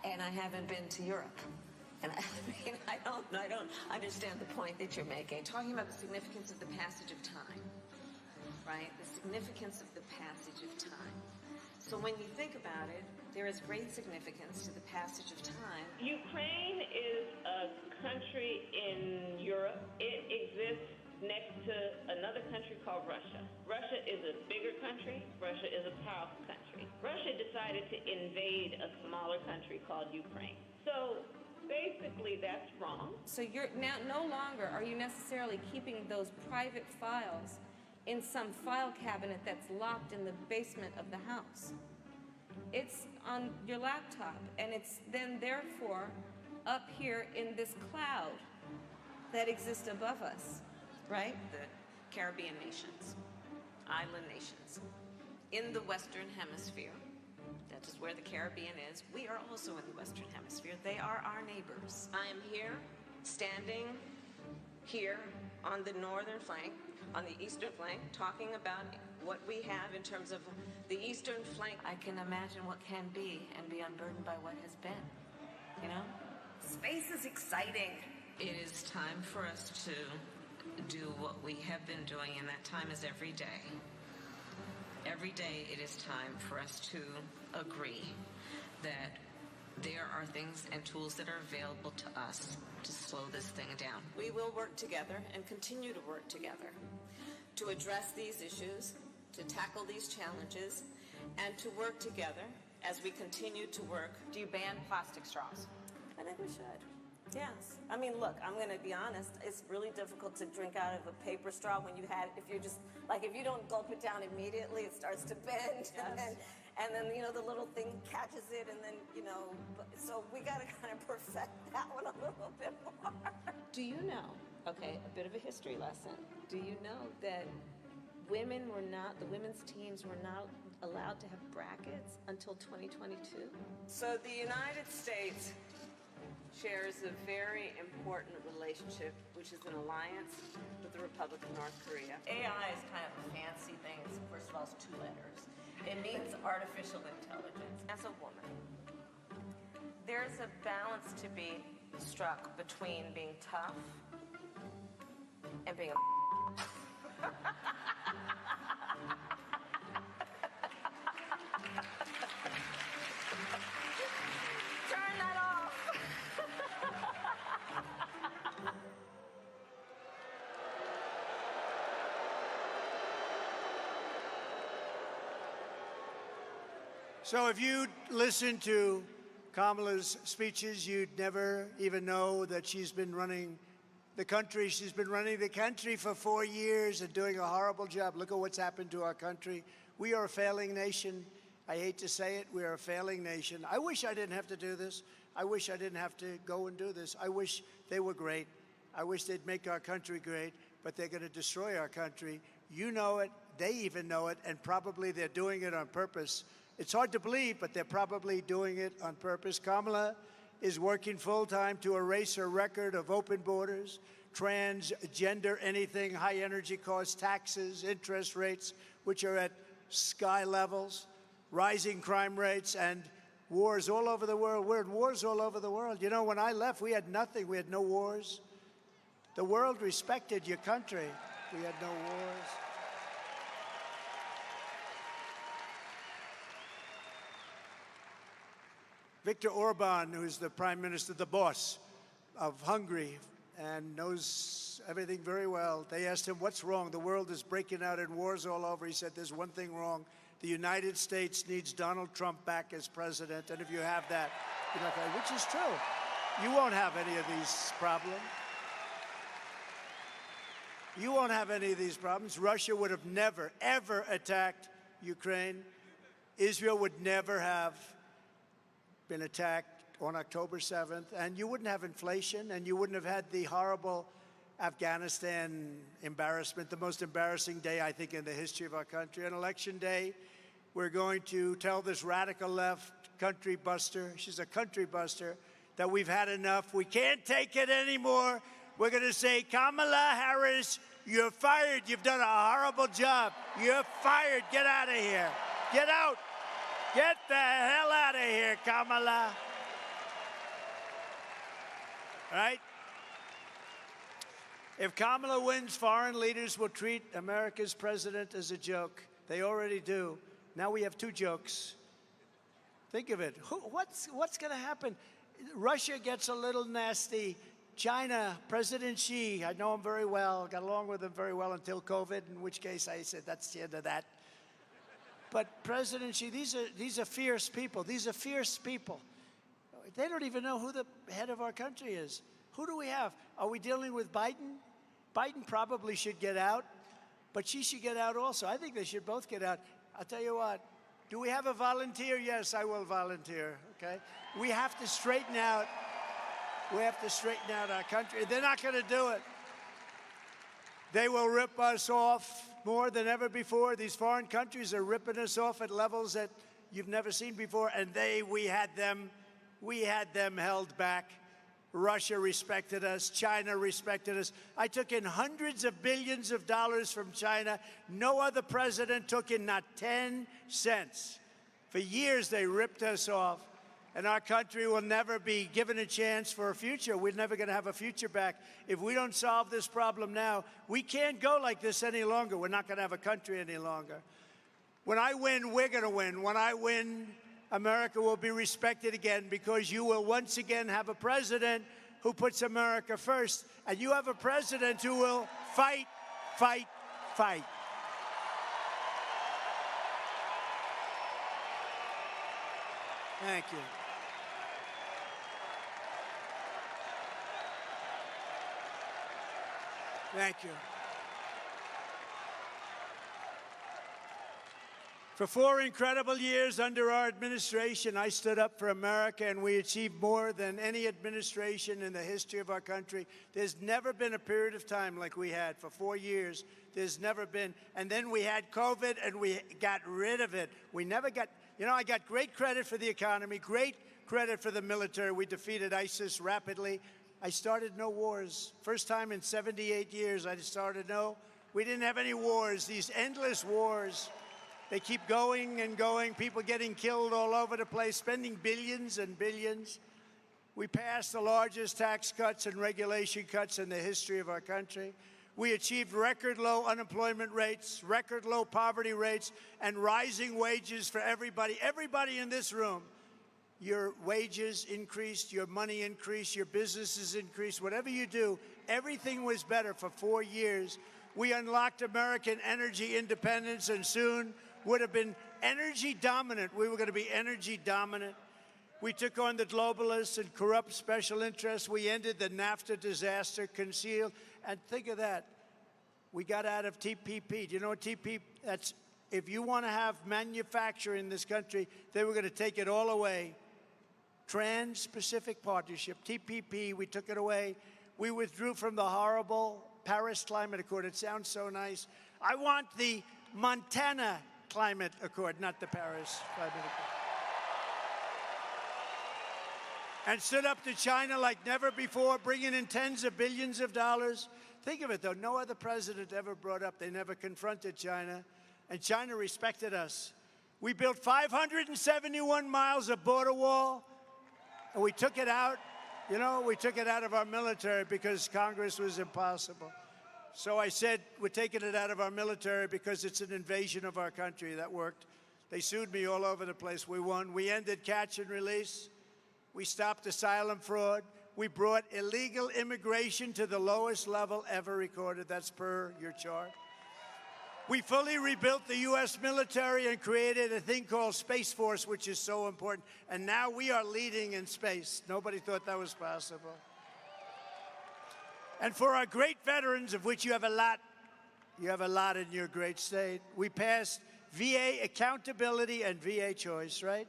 And I haven't been to Europe. And I mean, I don't understand the point that you're making. Talking about the significance of the passage of time, right? The significance of the passage of time. So when you think about it, there is great significance to the passage of time. Ukraine is a country in Europe. It exists next to another country called Russia. Russia is a bigger country. Russia is a powerful country. Russia decided to invade a smaller country called Ukraine. So basically that's wrong. So you're now no longer are you necessarily keeping those private files in some file cabinet that's locked in the basement of the house. It's on your laptop, and it's then therefore up here in this cloud that exists above us. Right? The Caribbean nations, island nations. In the Western Hemisphere, that is where the Caribbean is, we are also in the Western Hemisphere. They are our neighbors. I am here, standing here on the northern flank, on the eastern flank, talking about what we have in terms of the eastern flank. I can imagine what can be and be unburdened by what has been, you know? Space is exciting. It is time for us to do what we have been doing, and that time is every day. Every day it is time for us to agree that there are things and tools that are available to us to slow this thing down. We will work together and continue to work together to address these issues, to tackle these challenges, and to work together as we continue to work. Do you ban plastic straws? I think we should. Yes. I mean, look, I'm going to be honest. It's really difficult to drink out of a paper straw when you have, if you're just, like, if you don't gulp it down immediately, it starts to bend. Yes. And then, you know, the little thing catches it, and then, you know, so we got to kind of perfect that one a little bit more. Do you know, okay, a bit of a history lesson. Do you know that the women's teams were not allowed to have brackets until 2022? So the United States shares a very important relationship, which is an alliance with the Republic of North Korea. AI is kind of a fancy thing. First of all, it's 2 letters. It means artificial intelligence. As a woman, there's a balance to be struck between being tough and being a Turn that off. So if you listen to Kamala's speeches, you'd never even know that she's been running the country. She's been running the country for 4 years and doing a horrible job. Look at what's happened to our country. We are a failing nation. I hate to say it, we are a failing nation. I wish I didn't have to do this. I wish I didn't have to go and do this. I wish they were great. I wish they'd make our country great, but they're going to destroy our country. You know it, they even know it, and probably they're doing it on purpose. It's hard to believe, but they're probably doing it on purpose. Kamala is working full-time to erase her record of open borders, transgender anything, high energy costs, taxes, interest rates, which are at sky levels, rising crime rates, and wars all over the world. We're in wars all over the world. You know, when I left, we had nothing. We had no wars. The world respected your country. We had no wars. Viktor Orban, who's the prime minister, the boss of Hungary, and knows everything very well. They asked him, what's wrong? The world is breaking out in wars all over. He said, there's one thing wrong. The United States needs Donald Trump back as president. And if you have that, you're not going to, which is true. You won't have any of these problems. You won't have any of these problems. Russia would have never, ever attacked Ukraine. Israel would never have been attacked on October 7th, and you wouldn't have inflation, and you wouldn't have had the horrible Afghanistan embarrassment, the most embarrassing day, I think, in the history of our country. On Election Day, we're going to tell this radical left country buster, she's a country buster, that we've had enough. We can't take it anymore. We're going to say, Kamala Harris, you're fired. You've done a horrible job. You're fired. Get out of here. Get out. Get the hell out of here, Kamala. Right? If Kamala wins, foreign leaders will treat America's president as a joke. They already do. Now we have 2 jokes. Think of it. What's going to happen? Russia gets a little nasty. China, President Xi, I know him very well, got along with him very well until COVID, in which case I said, that's the end of that. But President Xi, these are fierce people. These are fierce people. They don't even know who the head of our country is. Who do we have? Are we dealing with Biden? Biden probably should get out, but Xi should get out also. I think they should both get out. I'll tell you what. Do we have a volunteer? Yes, I will volunteer, okay? We have to straighten out. We have to straighten out our country. They're not going to do it. They will rip us off more than ever before. These foreign countries are ripping us off at levels that you've never seen before, and we had them held back. Russia respected us. China respected us. I took in hundreds of billions of dollars from China. No other president took in not 10 cents. For years, they ripped us off. And our country will never be given a chance for a future. We're never going to have a future back. If we don't solve this problem now, we can't go like this any longer. We're not going to have a country any longer. When I win, we're going to win. When I win, America will be respected again, because you will once again have a president who puts America first. And you have a president who will fight, fight, fight. Thank you. Thank you. For 4 incredible years under our administration, I stood up for America, and we achieved more than any administration in the history of our country. There's never been a period of time like we had for 4 years. There's never been. And then we had COVID, and we got rid of it. We never got, I got great credit for the economy, great credit for the military. We defeated ISIS rapidly. I started no wars. First time in 78 years I started we didn't have any wars, these endless wars. They keep going and going, people getting killed all over the place, spending billions and billions. We passed the largest tax cuts and regulation cuts in the history of our country. We achieved record low unemployment rates, record low poverty rates, and rising wages for everybody. Everybody in this room, your wages increased, your money increased, your businesses increased. Whatever you do, everything was better for 4 years. We unlocked American energy independence, and soon would have been energy dominant. We were going to be energy dominant. We took on the globalists and corrupt special interests. We ended the NAFTA disaster, concealed. And think of that. We got out of TPP. Do you know what TPP? That's if you want to have manufacturing in this country, they were going to take it all away. Trans-Pacific Partnership, TPP, we took it away. We withdrew from the horrible Paris Climate Accord. It sounds so nice. I want the Montana Climate Accord, not the Paris Climate Accord. And stood up to China like never before, bringing in tens of billions of dollars. Think of it, though. No other president ever brought up. They never confronted China. And China respected us. We built 571 miles of border wall, and we took it out. We took it out of our military because Congress was impossible. So I said, we're taking it out of our military because it's an invasion of our country. That worked. They sued me all over the place. We won. We ended catch and release. We stopped asylum fraud. We brought illegal immigration to the lowest level ever recorded. That's per your chart. We fully rebuilt the U.S. military and created a thing called Space Force, which is so important. And now we are leading in space. Nobody thought that was possible. And for our great veterans, of which you have a lot in your great state, we passed VA accountability and VA choice, right?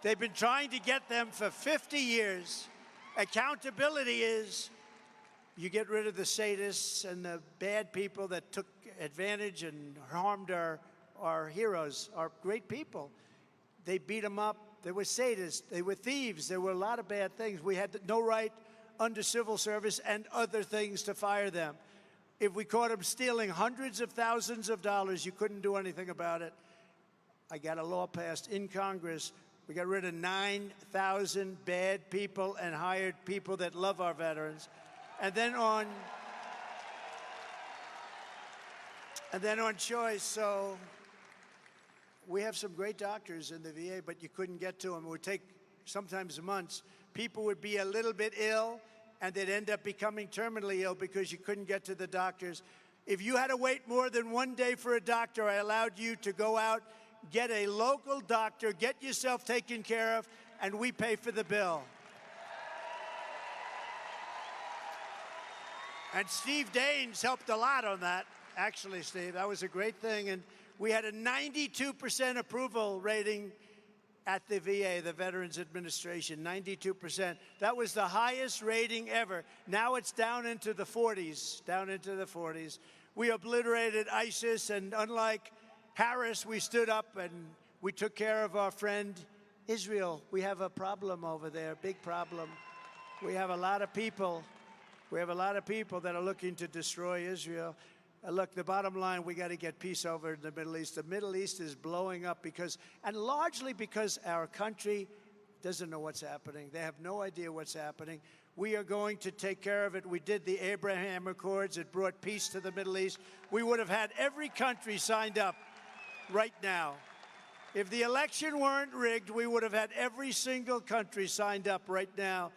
They've been trying to get them for 50 years. Accountability is you get rid of the sadists and the bad people that took advantage and harmed our heroes, our great people. They beat them up. They were sadists. They were thieves. There were a lot of bad things. We had no right under civil service and other things to fire them. If we caught them stealing hundreds of thousands of dollars, you couldn't do anything about it. I got a law passed in Congress. We got rid of 9,000 bad people and hired people that love our veterans. And then on choice, so we have some great doctors in the VA, but you couldn't get to them. It would take sometimes months. People would be a little bit ill, and they'd end up becoming terminally ill because you couldn't get to the doctors. If you had to wait more than 1 day for a doctor, I allowed you to go out, get a local doctor, get yourself taken care of, and we pay for the bill. And Steve Daines helped a lot on that. Actually, Steve, that was a great thing. And we had a 92% approval rating at the VA, the Veterans Administration, 92%. That was the highest rating ever. Now it's down into the 40s, We obliterated ISIS, and unlike Harris, we stood up and we took care of our friend Israel. We have a problem over there, big problem. We have a lot of people that are looking to destroy Israel. Look, the bottom line, we got to get peace over in the Middle East. The Middle East is blowing up largely because our country doesn't know what's happening. They have no idea what's happening. We are going to take care of it. We did the Abraham Accords. It brought peace to the Middle East. We would have had every country signed up right now. If the election weren't rigged, we would have had every single country signed up right now.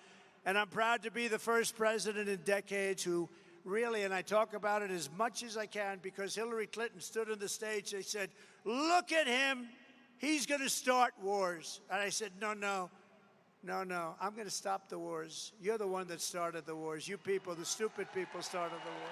And I'm proud to be the first president in decades who really, and I talk about it as much as I can because Hillary Clinton stood on the stage. They said, look at him. He's going to start wars. And I said, no. I'm going to stop the wars. You're the one that started the wars. You people, the stupid people, started the war.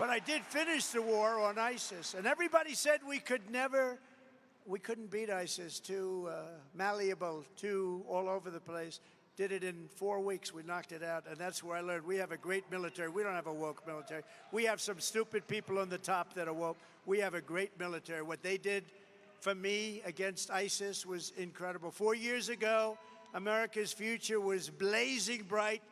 But I did finish the war on ISIS. And everybody said we couldn't beat ISIS, too malleable, too all over the place. Did it in 4 weeks. We knocked it out. And that's where I learned we have a great military. We don't have a woke military. We have some stupid people on the top that are woke. We have a great military. What they did for me against ISIS was incredible. 4 years ago, America's future was blazing bright.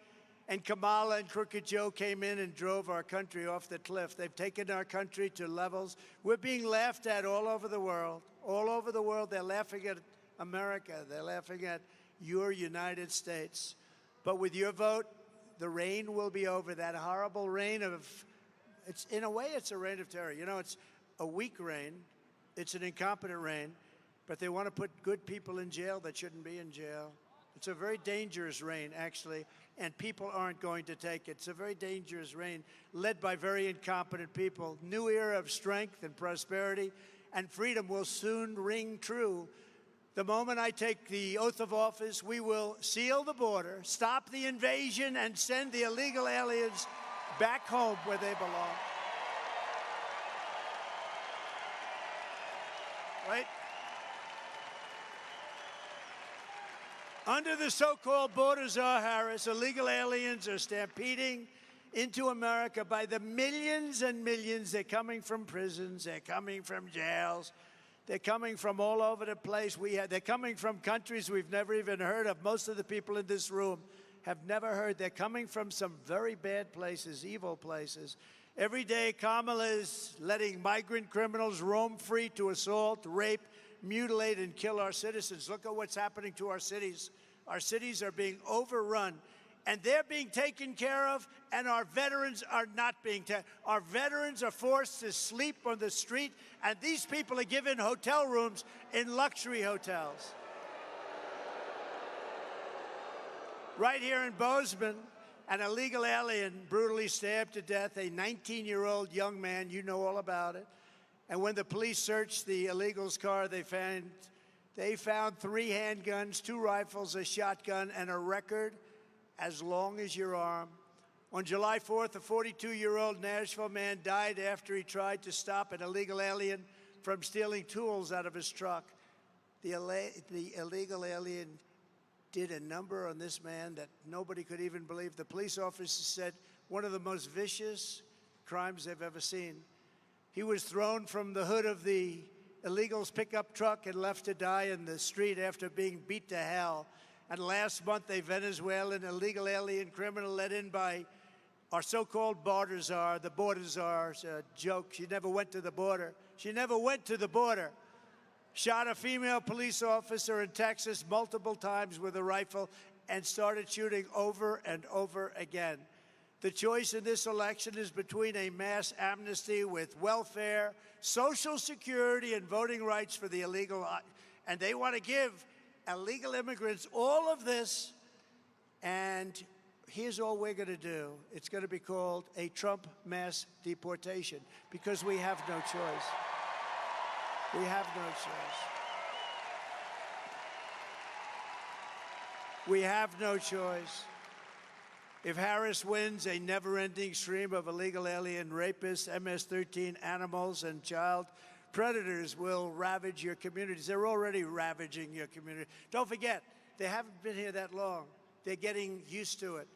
And Kamala and Crooked Joe came in and drove our country off the cliff. They've taken our country to levels. We're being laughed at all over the world. All over the world, they're laughing at America. They're laughing at your United States. But with your vote, the reign will be over. That horrible reign of, in a way, it's a reign of terror. You know, it's a weak reign. It's an incompetent reign. But they want to put good people in jail that shouldn't be in jail. It's a very dangerous reign, actually, and people aren't going to take it. It's a very dangerous reign led by very incompetent people. New era of strength and prosperity and freedom will soon ring true. The moment I take the oath of office, we will seal the border, stop the invasion, and send the illegal aliens back home where they belong. Right? Under the so-called border czar Harris, illegal aliens are stampeding into America by the millions and millions. They're coming from prisons. They're coming from jails. They're coming from all over the place. They're coming from countries we've never even heard of. Most of the people in this room have never heard. They're coming from some very bad places, evil places. Every day, Kamala is letting migrant criminals roam free to assault, rape, mutilate, and kill our citizens. Look at what's happening to our cities. Our cities are being overrun, and they're being taken care of, and our veterans are not being taken. Our veterans are forced to sleep on the street, and these people are given hotel rooms in luxury hotels. Right here in Bozeman, an illegal alien brutally stabbed to death a 19-year-old young man. You know all about it. And when the police searched the illegals' car, they found 3 handguns, 2 rifles, a shotgun, and a record as long as your arm. On July 4th, a 42-year-old Nashville man died after he tried to stop an illegal alien from stealing tools out of his truck. The illegal alien did a number on this man that nobody could even believe. The police officer said one of the most vicious crimes they've ever seen. He was thrown from the hood of the illegals' pickup truck and left to die in the street after being beat to hell. And last month, a Venezuelan illegal alien criminal let in by our so-called border czar. The border czar's a joke. She never went to the border. She never went to the border. Shot a female police officer in Texas multiple times with a rifle and started shooting over and over again. The choice in this election is between a mass amnesty with welfare, Social Security, and voting rights for the illegal. And they want to give illegal immigrants all of this. And here's all we're going to do. It's going to be called a Trump mass deportation because we have no choice. We have no choice. We have no choice. If Harris wins, a never-ending stream of illegal alien rapists, MS-13 animals, and child predators will ravage your communities. They're already ravaging your community. Don't forget, they haven't been here that long. They're getting used to it.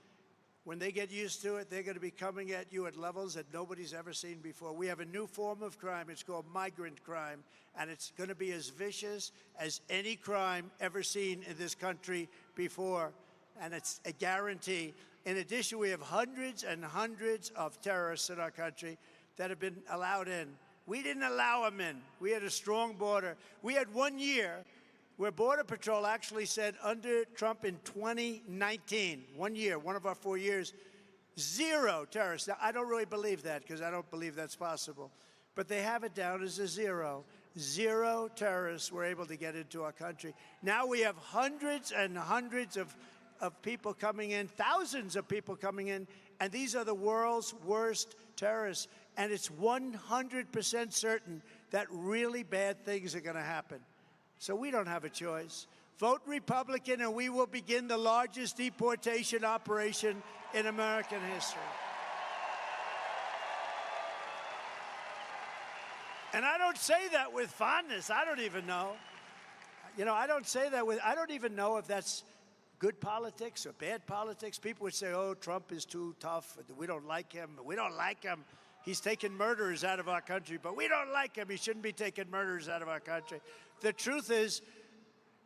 When they get used to it, they're going to be coming at you at levels that nobody's ever seen before. We have a new form of crime. It's called migrant crime, and it's going to be as vicious as any crime ever seen in this country before, and it's a guarantee. In addition, we have hundreds and hundreds of terrorists in our country that have been allowed in. We didn't allow them in. We had a strong border. We had 1 year where Border Patrol actually said under Trump in 2019, 1 year, one of our 4 years, 0 terrorists. Now, I don't really believe that because I don't believe that's possible. But they have it down as a 0. 0 terrorists were able to get into our country. Now we have hundreds and hundreds of people coming in, thousands of people coming in, and these are the world's worst terrorists. And it's 100% certain that really bad things are going to happen. So we don't have a choice. Vote Republican, and we will begin the largest deportation operation in American history. And I don't say that with fondness. I don't even know. You know, I don't say that with, I don't even know if that's good politics or bad politics. People would say, oh, Trump is too tough. We don't like him. We don't like him. He's taking murderers out of our country, but we don't like him. He shouldn't be taking murderers out of our country. The truth is,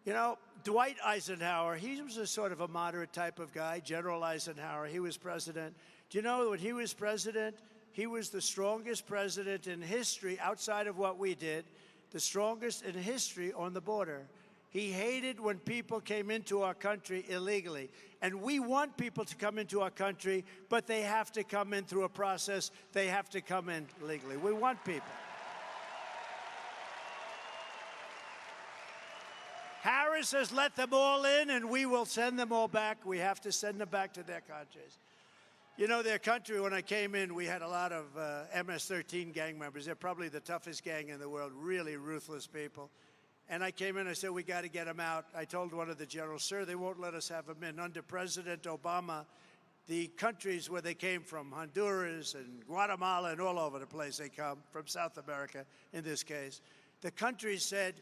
you know, Dwight Eisenhower, he was a sort of a moderate type of guy. General Eisenhower, he was president. Do you know when he was president, he was the strongest president in history outside of what we did, the strongest in history on the border. He hated when people came into our country illegally. And we want people to come into our country, but they have to come in through a process. They have to come in legally. We want people. Harris has let them all in, and we will send them all back. We have to send them back to their countries. You know, their country, when I came in, we had a lot of MS-13 gang members. They're probably the toughest gang in the world, really ruthless people. And I came in, I said, we got to get them out. I told one of the generals, sir, they won't let us have them in. Under President Obama, the countries where they came from, Honduras and Guatemala and all over the place they come, from South America in this case, the countries said,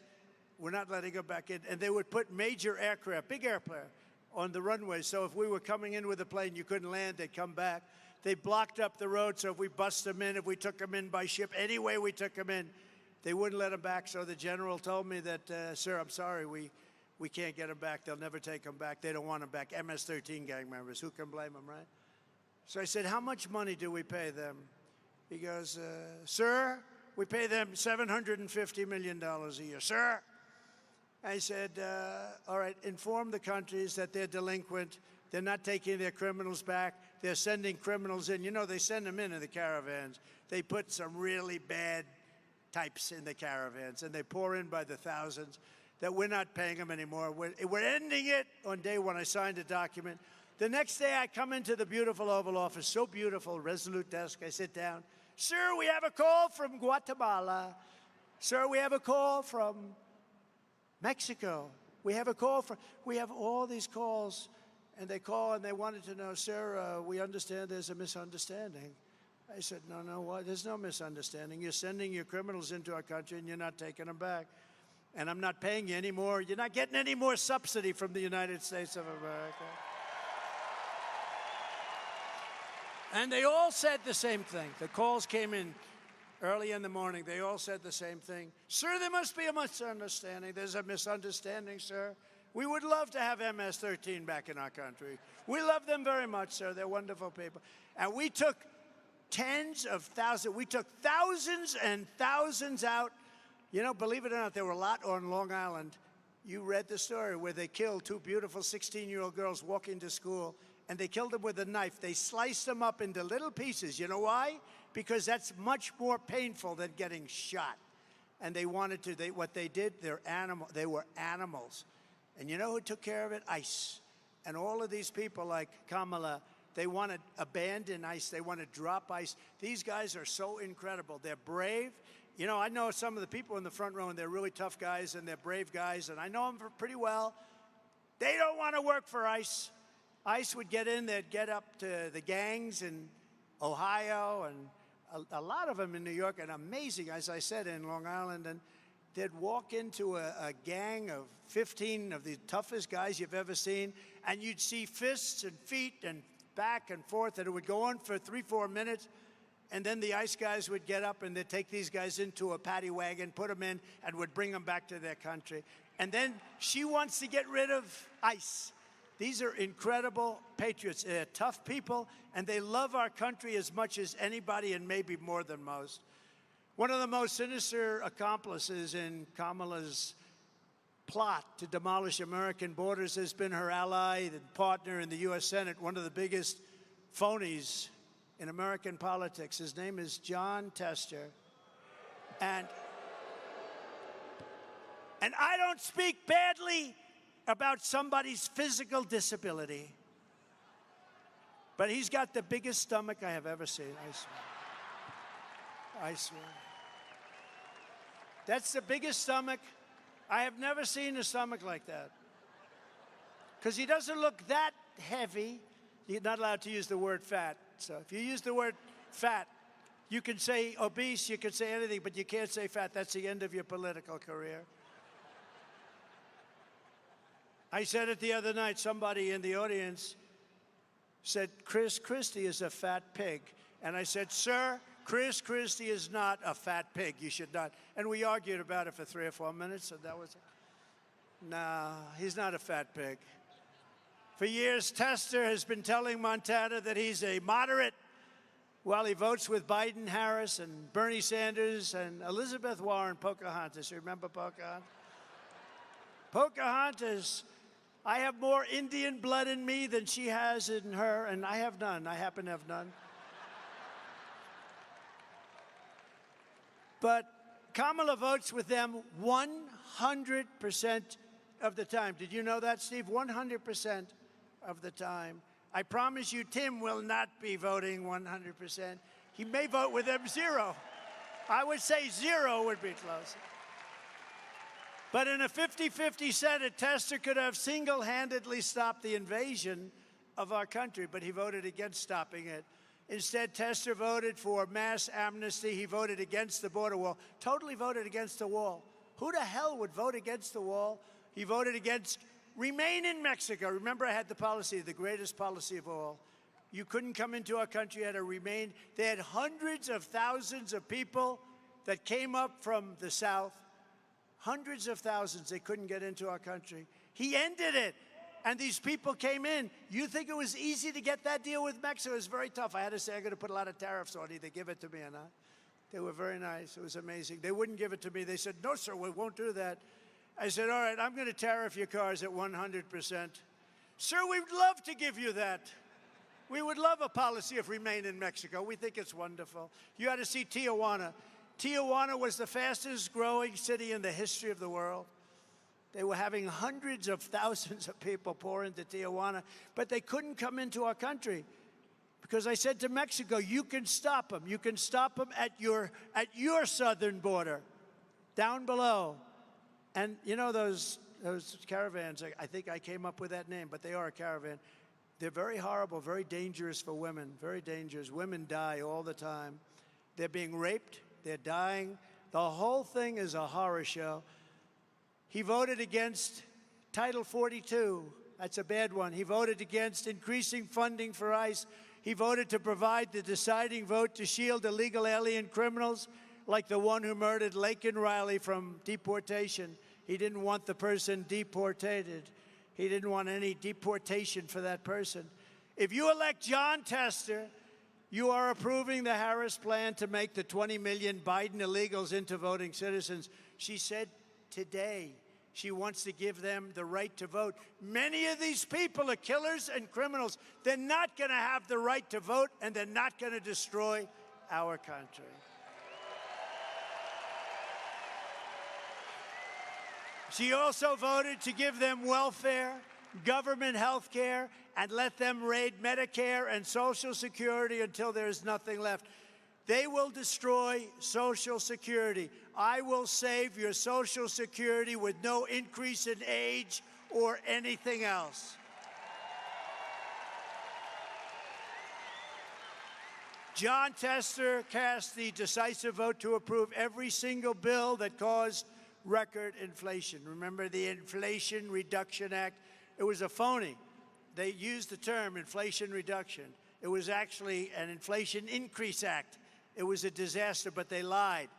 we're not letting them back in. And they would put major aircraft, big aircraft, on the runway. So if we were coming in with a plane, you couldn't land, they'd come back. They blocked up the road, so if we bust them in, if we took them in by ship, any way we took them in, they wouldn't let them back. So the general told me that, sir, I'm sorry, we can't get them back. They'll never take them back. They don't want them back. MS-13 gang members, who can blame them, right? So I said, how much money do we pay them? He goes, sir, we pay them $750 million a year. Sir? I said, all right, inform the countries that they're delinquent. They're not taking their criminals back. They're sending criminals in. You know, they send them in the caravans. They put some really bad types in the caravans, and they pour in by the thousands, that we're not paying them anymore. We're ending it on day one. I signed a document. The next day, I come into the beautiful Oval Office, so beautiful, resolute desk. I sit down. Sir, we have a call from Guatemala. Sir, we have a call from Mexico. We have a call from, we have all these calls, and they call and they wanted to know, sir, we understand there's a misunderstanding. I said, no, what? There's no misunderstanding. You're sending your criminals into our country and you're not taking them back. And I'm not paying you anymore. You're not getting any more subsidy from the United States of America. And they all said the same thing. The calls came in early in the morning. They all said the same thing. Sir, there must be a misunderstanding. There's a misunderstanding, sir. We would love to have MS-13 back in our country. We love them very much, sir. They're wonderful people. And we took tens of thousands. We took thousands and thousands out. You know, believe it or not, there were a lot on Long Island. You read the story where they killed two beautiful 16-year-old girls walking to school, and they killed them with a knife. They sliced them up into little pieces. You know why? Because that's much more painful than getting shot. And they wanted to, what they did, they were animals. And you know who took care of it? ICE. And all of these people like Kamala, they want to abandon ICE. They want to drop ICE. These guys are so incredible. They're brave. You know, I know some of the people in the front row, and they're really tough guys, and they're brave guys, and I know them pretty well. They don't want to work for ICE. ICE would get in, they'd get up to the gangs in Ohio, and a lot of them in New York, and amazing, as I said, in Long Island, and they'd walk into a gang of 15 of the toughest guys you've ever seen, and you'd see fists and feet and back and forth, and it would go on for 3-4 minutes, and then the ICE guys would get up and they'd take these guys into a paddy wagon, put them in, and would bring them back to their country. And then she wants to get rid of ICE. These are incredible patriots. They're tough people, and they love our country as much as anybody, and maybe more than most. One of the most sinister accomplices in Kamala's plot to demolish American borders has been her ally and partner in the U.S. Senate, one of the biggest phonies in American politics. His name is John Tester. And I don't speak badly about somebody's physical disability, but he's got the biggest stomach I have ever seen, I swear. I swear. That's the biggest stomach. I have never seen a stomach like that. Because he doesn't look that heavy. You're not allowed to use the word fat. So if you use the word fat, You can say obese, you can say anything, but you can't say fat. That's the end of your political career. I said it the other night. Somebody in the audience said, Chris Christie is a fat pig. And I said, sir, Chris Christie is not a fat pig. You should not. And we argued about it for 3 or 4 minutes, and that was it. No, he's not a fat pig. For years, Tester has been telling Montana that he's a moderate while he votes with Biden, Harris, and Bernie Sanders, and Elizabeth Warren, Pocahontas. You remember Pocahontas? Pocahontas, I have more Indian blood in me than she has in her, and I have none. I happen to have none. But Kamala votes with them 100% of the time. Did you know that, Steve? 100% of the time. I promise you, Tim will not be voting 100%. He may vote with them 0. I would say 0 would be close. But in a 50-50 Senate, Tester could have single-handedly stopped the invasion of our country, but he voted against stopping it. Instead, Tester voted for mass amnesty. He voted against the border wall, totally voted against the wall. Who the hell would vote against the wall? He voted against remain in Mexico. Remember, I had the policy, the greatest policy of all. You couldn't come into our country, you had to remain. They had hundreds of thousands of people that came up from the South. Hundreds of thousands, they couldn't get into our country. He ended it, and these people came in. You think it was easy to get that deal with Mexico? It was very tough. I had to say, I'm going to put a lot of tariffs on it. Either give it to me or not. They were very nice. It was amazing. They wouldn't give it to me. They said, no, sir, we won't do that. I said, all right, I'm going to tariff your cars at 100%. Sir, we'd love to give you that. We would love a policy of remain in Mexico. We think it's wonderful. You had to see Tijuana. Tijuana was the fastest growing city in the history of the world. They were having hundreds of thousands of people pour into Tijuana, but they couldn't come into our country because I said to Mexico, you can stop them. You can stop them at your southern border, down below. And you know those caravans, I think I came up with that name, but they are a caravan. They're very horrible, very dangerous for women, very dangerous. Women die all the time. They're being raped, they're dying. The whole thing is a horror show. He voted against Title 42. That's a bad one. He voted against increasing funding for ICE. He voted to provide the deciding vote to shield illegal alien criminals like the one who murdered Laken Riley from deportation. He didn't want the person deported. He didn't want any deportation for that person. If you elect John Tester, you are approving the Harris plan to make the 20 million Biden illegals into voting citizens. She said today she wants to give them the right to vote. Many of these people are killers and criminals. They're not going to have the right to vote, and they're not going to destroy our country. She also voted to give them welfare, government health care, and let them raid Medicare and Social Security until there's nothing left. They will destroy Social Security. I will save your Social Security with no increase in age or anything else. John Tester cast the decisive vote to approve every single bill that caused record inflation. Remember the Inflation Reduction Act? It was a phony. They used the term inflation reduction. It was actually an Inflation Increase Act. It was a disaster, but they lied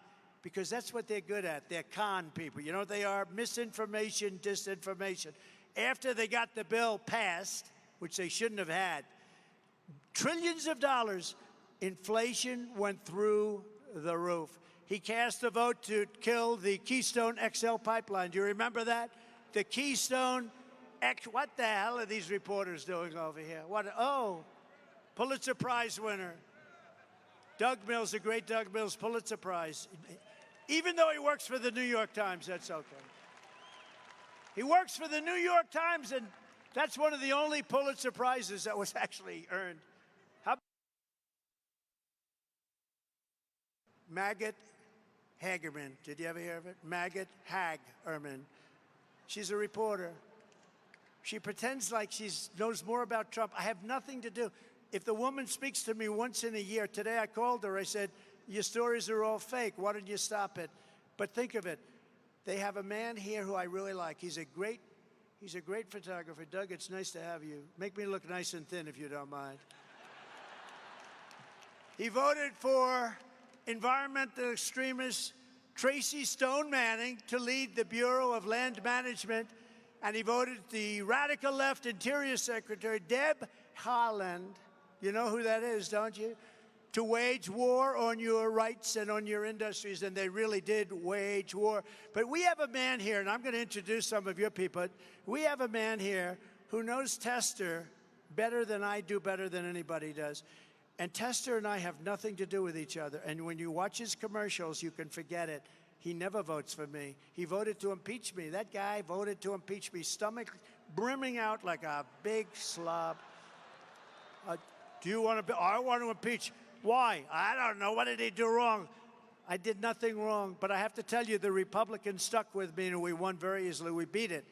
because that's what they're good at. They're con people. You know what they are? Misinformation, disinformation. After they got the bill passed, which they shouldn't have had, trillions of dollars, inflation went through the roof. He cast a vote to kill the Keystone XL pipeline. Do you remember that? The Keystone X. What the hell are these reporters doing over here? What? Oh, Pulitzer Prize winner. Doug Mills, the great Doug Mills, Pulitzer Prize. Even though he works for the New York Times, that's okay. He works for the New York Times, and that's one of the only Pulitzer Prizes that was actually earned. How Maggot Hagerman. Did you ever hear of it? Maggot Hagerman. She's a reporter. She pretends like she knows more about Trump. I have nothing to do. If the woman speaks to me once in a year, today I called her, I said, Your stories are all fake. Why don't you stop it? But think of it. They have a man here who I really like. He's a great photographer. Doug, it's nice to have you. Make me look nice and thin if you don't mind. He voted for environmental extremist Tracy Stone Manning to lead the Bureau of Land Management, and he voted the radical left Interior Secretary, Deb Haaland, you know who that is, don't you? To wage war on your rights and on your industries, and they really did wage war. But we have a man here, and I'm going to introduce some of your people. We have a man here who knows Tester better than I do, better than anybody does. And Tester and I have nothing to do with each other. And when you watch his commercials, you can forget it. He never votes for me. He voted to impeach me. That guy voted to impeach me, stomach brimming out like a big slob. Do you want to be? I want to impeach. Why? I don't know. What did he do wrong? I did nothing wrong. But I have to tell you, the Republicans stuck with me, and we won very easily. We beat it.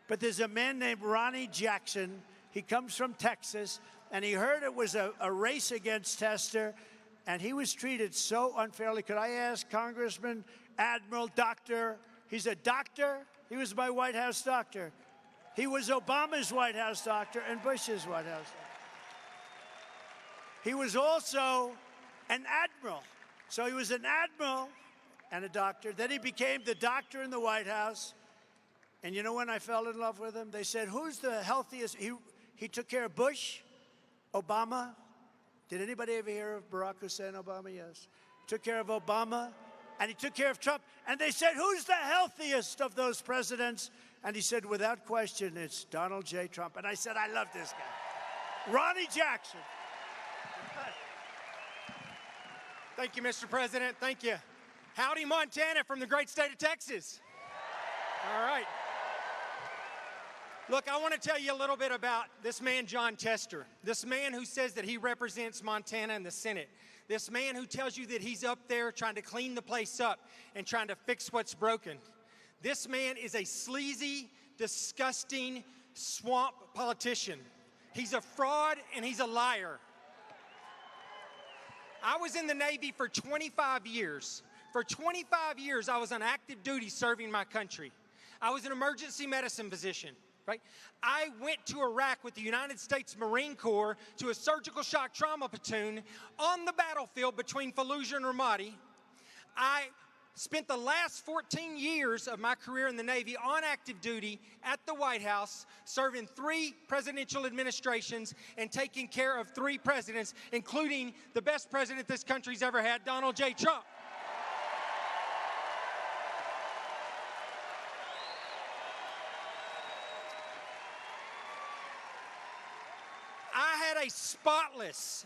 But there's a man named Ronnie Jackson. He comes from Texas, and he heard it was a race against Tester, and he was treated so unfairly. Could I ask Congressman, Admiral, Doctor? He's a doctor. He was my White House doctor. He was Obama's White House doctor and Bush's White House doctor. He was also an admiral. So he was an admiral and a doctor. Then he became the doctor in the White House. And you know when I fell in love with him? They said, who's the healthiest? He took care of Bush, Obama. Did anybody ever hear of Barack Hussein Obama? Yes. Took care of Obama, and he took care of Trump. And they said, who's the healthiest of those presidents? And he said, without question, it's Donald J. Trump. And I said, I love this guy. Ronnie Jackson. Thank you, Mr. President. Thank you. Howdy, Montana from the great state of Texas. All right. Look, I want to tell you a little bit about this man, John Tester, this man who says that he represents Montana in the Senate, this man who tells you that he's up there trying to clean the place up and trying to fix what's broken. This man is a sleazy, disgusting swamp politician. He's a fraud and he's a liar. I was in the Navy for 25 years. For 25 years, I was on active duty serving my country. I was an emergency medicine physician, right? I went to Iraq with the United States Marine Corps to a surgical shock trauma platoon on the battlefield between Fallujah and Ramadi. I spent the last 14 years of my career in the Navy on active duty at the White House, serving 3 presidential administrations and taking care of 3 presidents, including the best president this country's ever had, Donald J. Trump. I had a spotless,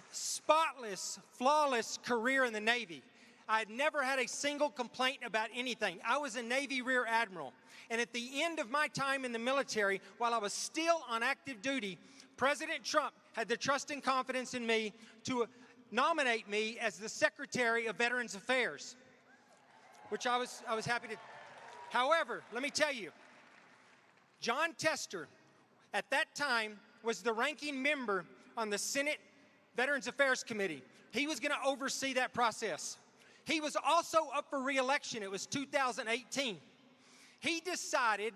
flawless career in the Navy. I had never had a single complaint about anything. I was a Navy Rear Admiral. And at the end of my time in the military, while I was still on active duty, President Trump had the trust and confidence in me to nominate me as the Secretary of Veterans Affairs, which I was happy to. However, let me tell you, John Tester, at that time, was the ranking member on the Senate Veterans Affairs Committee. He was going to oversee that process. He was also up for re-election. It was 2018. He decided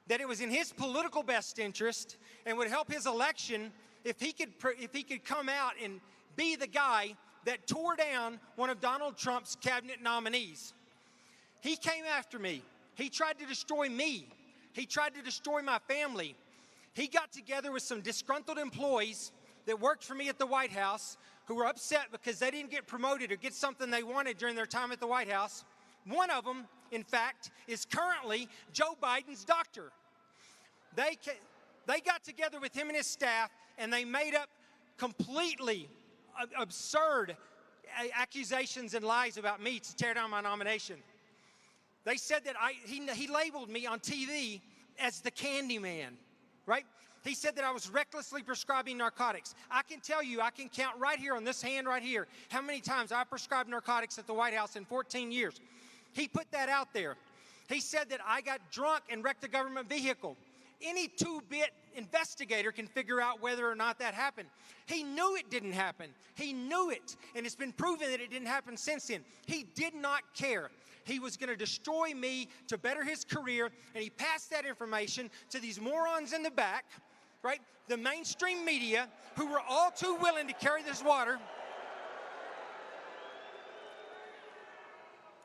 that it was in his political best interest and would help his election if he could come out and be the guy that tore down one of Donald Trump's cabinet nominees. He came after me. He tried to destroy me. He tried to destroy my family. He got together with some disgruntled employees that worked for me at the White House who were upset because they didn't get promoted or get something they wanted during their time at the White House. One of them, in fact, is currently Joe Biden's doctor. They got together with him and his staff, and they made up completely absurd accusations and lies about me to tear down my nomination. They said that he labeled me on TV as the candy man, right? He said that I was recklessly prescribing narcotics. I can tell you, I can count right here on this hand right here how many times I prescribed narcotics at the White House in 14 years. He put that out there. He said that I got drunk and wrecked a government vehicle. any two-bit investigator can figure out whether or not that happened. He knew it didn't happen. He knew it, and it's been proven that it didn't happen since then. He did not care. He was going to destroy me to better his career, and he passed that information to these morons in the back, right? The mainstream media, who were all too willing to carry this water.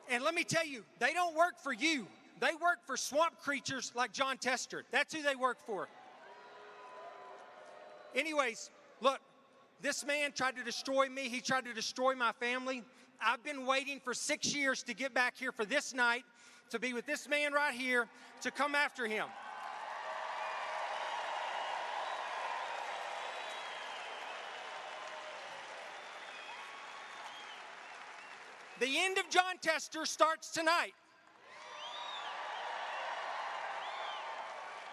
And let me tell you, they don't work for you. They work for swamp creatures like John Tester. That's who they work for. Anyways, look, this man tried to destroy me. He tried to destroy my family. I've been waiting for 6 years to get back here for this night, to be with this man right here, to come after him. The end of John Tester starts tonight.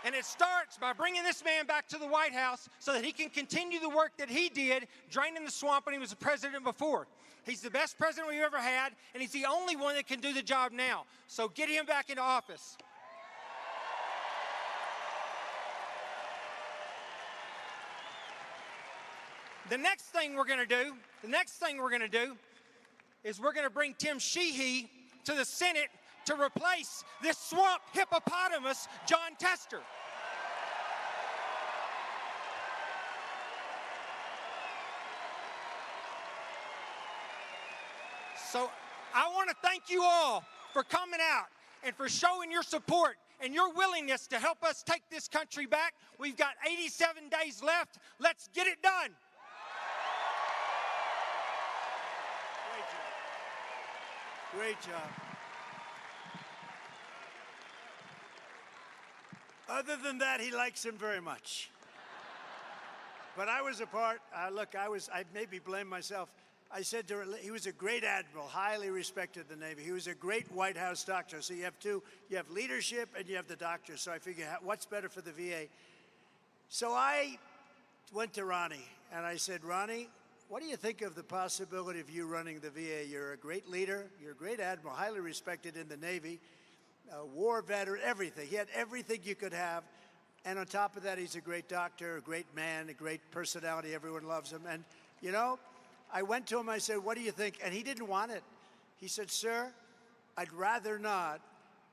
And it starts by bringing this man back to the White House so that he can continue the work that he did draining the swamp when he was the president before. He's the best president we've ever had, and he's the only one that can do the job now. So get him back into office. The next thing we're going to do is we're going to bring Tim Sheehy to the Senate to replace this swamp hippopotamus, John Tester. So I want to thank you all for coming out and for showing your support and your willingness to help us take this country back. We've got 87 days left. Let's get it done. Great job. Other than that, he likes him very much. But I was a part, look, I maybe blame myself. I said to her, he was a great admiral, highly respected in the Navy. He was a great White House doctor. So you have two, you have leadership and you have the doctor. So I figured, what's better for the VA? So I went to Ronnie and I said, Ronnie, what do you think of the possibility of you running the VA? You're a great leader, you're a great admiral, highly respected in the Navy, war veteran, everything. He had everything you could have. And on top of that, he's a great doctor, a great man, a great personality. Everyone loves him. And, you know, I went to him, I said, what do you think? And he didn't want it. He said, sir, I'd rather not,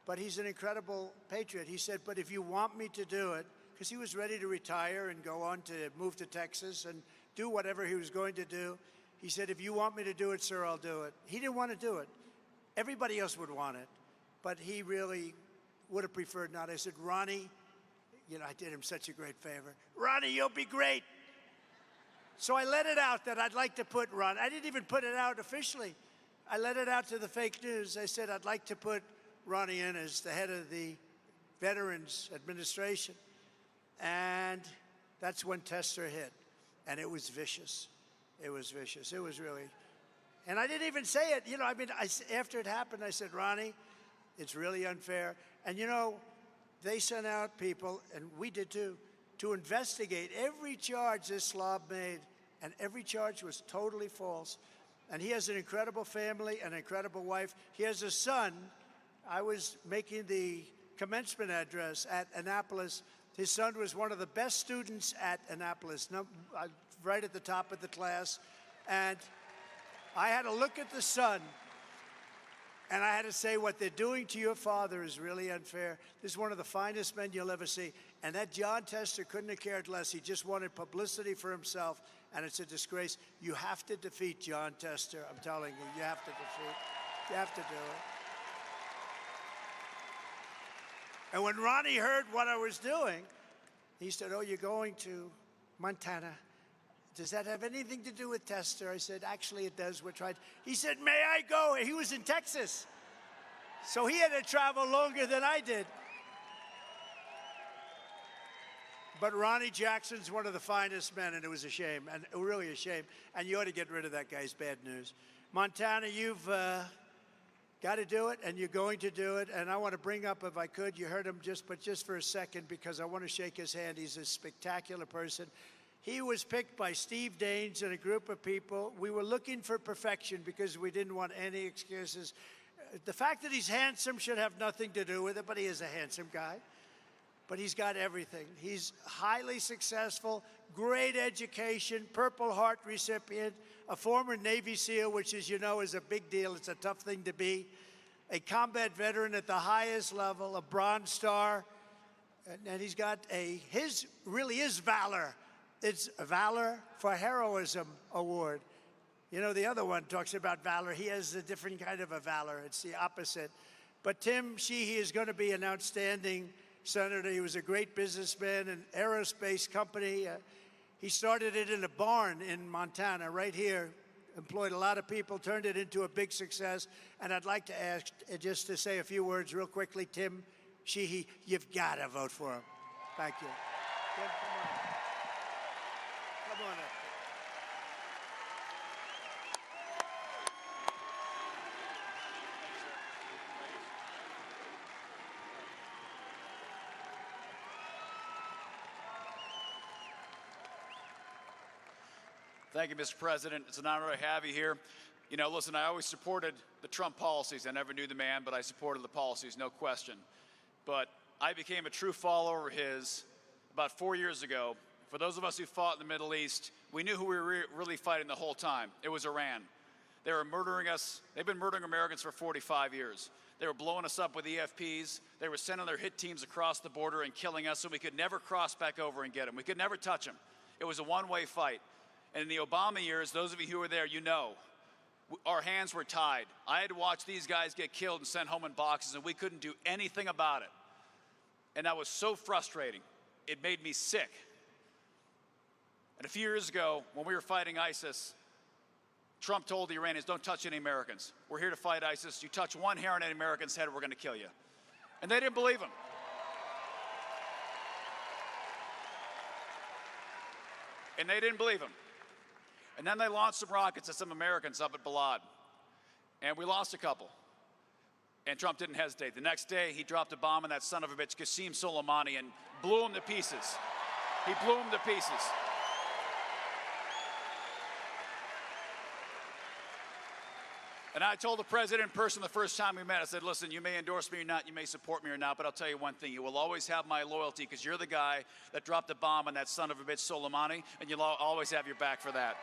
but he's an incredible patriot. He said, but if you want me to do it, because he was ready to retire and go on to move to Texas and do whatever he was going to do. He said, if you want me to do it, sir, I'll do it. He didn't want to do it. Everybody else would want it, but he really would have preferred not. I said, Ronnie, you know, I did him such a great favor. Ronnie, you'll be great. So I let it out that I'd like to put Ron. I didn't even put it out officially. I let it out to the fake news. I said, I'd like to put Ronnie in as the head of the Veterans Administration. And that's when Tester hit. And it was vicious. It was vicious. It was really. And I didn't even say it. You know, I mean, after it happened, I said, Ronnie, it's really unfair. And, you know, they sent out people, and we did too, to investigate every charge this slob made. And every charge was totally false. And he has an incredible family, an incredible wife. He has a son. I was making the commencement address at Annapolis. His son was one of the best students at Annapolis, right at the top of the class. And I had to look at the son, and I had to say, what they're doing to your father is really unfair. This is one of the finest men you'll ever see. And that John Tester couldn't have cared less. He just wanted publicity for himself, and it's a disgrace. You have to defeat John Tester. I'm telling you, you have to defeat. You have to do it. And when Ronnie heard what I was doing, he said, oh, you're going to Montana. Does that have anything to do with Tester? I said, actually, it does. We're trying. He said, may I go? He was in Texas. So he had to travel longer than I did. But Ronnie Jackson's one of the finest men, and it was a shame, and really a shame. And you ought to get rid of that guy's bad news. Montana, you've got to do it, and you're going to do it. And I want to bring up, if I could, you heard him just for a second, because I want to shake his hand. He's a spectacular person. He was picked by Steve Daines and a group of people. We were looking for perfection because we didn't want any excuses. The fact that he's handsome should have nothing to do with it, but he is a handsome guy. but he's got everything. He's highly successful, great education, Purple Heart recipient, a former Navy SEAL, which, as you know, is a big deal. It's a tough thing to be. A combat veteran at the highest level, a Bronze Star, and he's got his really is valor. It's a Valor for Heroism Award. You know, the other one talks about valor. He has a different kind of a valor. It's the opposite. But Tim Sheehy is going to be an outstanding senator. He was a great businessman, an aerospace company. He started it in a barn in Montana, right here. Employed a lot of people, turned it into a big success. And I'd like to ask, just to say a few words real quickly, Tim Sheehy, you've got to vote for him. Thank you. Tim, come on. Come on up. Thank you, Mr. President. It's an honor to have you here. You know, listen, I always supported the Trump policies. I never knew the man, but I supported the policies, no question. But I became a true follower of his about 4 years ago. For those of us who fought in the Middle East, we knew who we were really fighting the whole time. It was Iran. They were murdering us. They've been murdering Americans for 45 years. They were blowing us up with EFPs. They were sending their hit teams across the border and killing us so we could never cross back over and get them. We could never touch them. It was a one-way fight. And in the Obama years, those of you who were there, you know, our hands were tied. I had to watch these guys get killed and sent home in boxes, and we couldn't do anything about it. And that was so frustrating. It made me sick. And a few years ago, when we were fighting ISIS, Trump told the Iranians, don't touch any Americans. We're here to fight ISIS. You touch one hair on any American's head, we're going to kill you. And they didn't believe him. And they didn't believe him. And then they launched some rockets at some Americans up at Balad. And we lost a couple. And Trump didn't hesitate. The next day, he dropped a bomb on that son of a bitch, Qasem Soleimani, and blew him to pieces. He blew him to pieces. And I told the president in person the first time we met, I said, listen, you may endorse me or not, you may support me or not, but I'll tell you one thing, you will always have my loyalty because you're the guy that dropped the bomb on that son of a bitch Soleimani, and you'll always have your back for that.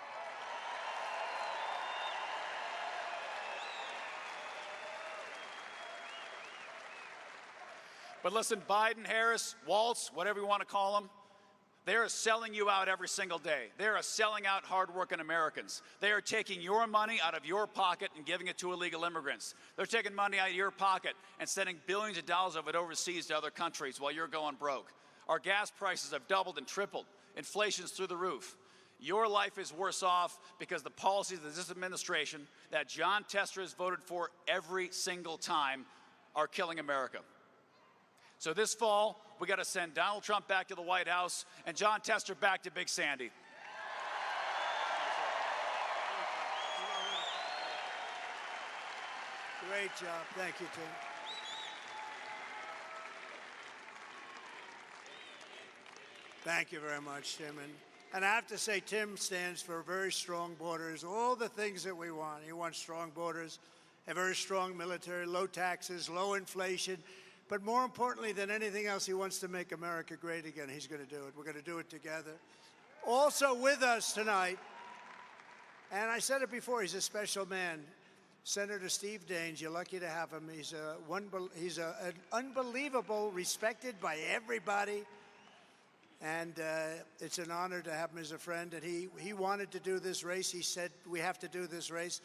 But listen, Biden, Harris, Waltz, whatever you want to call them, they are selling you out every single day. They are selling out hardworking Americans. They are taking your money out of your pocket and giving it to illegal immigrants. They're taking money out of your pocket and sending billions of dollars of it overseas to other countries while you're going broke. Our gas prices have doubled and tripled. Inflation's through the roof. Your life is worse off because the policies of this administration that John Tester has voted for every single time are killing America. So this fall, we got to send Donald Trump back to the White House and John Tester back to Big Sandy. Great job. Thank you, Tim. Thank you very much, Tim. And I have to say, Tim stands for very strong borders, all the things that we want. He wants strong borders, a very strong military, low taxes, low inflation. But more importantly than anything else, he wants to make America great again. He's going to do it. We're going to do it together. Also with us tonight, and I said it before, he's a special man, Senator Steve Daines. You're lucky to have him. He's an unbelievable, respected by everybody. And it's an honor to have him as a friend. And he wanted to do this race. He said, we have to do this race.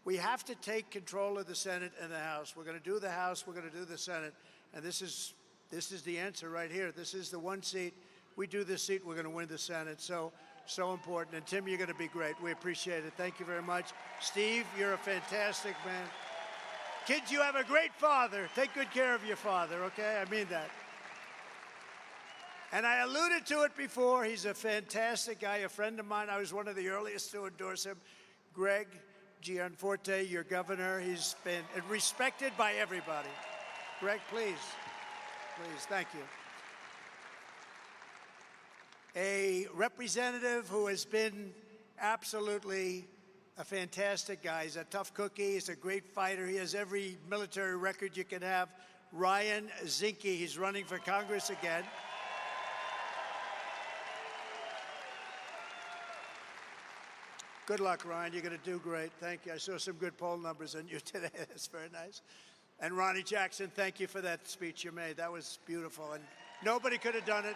We have to take control of the Senate and the House. We're going to do the House. We're going to do the Senate. And this is the answer right here. This is the one seat. We do this seat, we're going to win the Senate. So important. And Tim, you're going to be great. We appreciate it. Thank you very much. Steve, you're a fantastic man. Kids, you have a great father. Take good care of your father, okay? I mean that. And I alluded to it before. He's a fantastic guy, a friend of mine. I was one of the earliest to endorse him. Greg Gianforte, your governor. He's been respected by everybody. Greg, please. Please, thank you. A representative who has been absolutely a fantastic guy. He's a tough cookie. He's a great fighter. He has every military record you can have. Ryan Zinke. He's running for Congress again. Good luck, Ryan. You're going to do great. Thank you. I saw some good poll numbers on you today. That's very nice. And Ronnie Jackson, thank you for that speech you made. That was beautiful. And nobody could have done it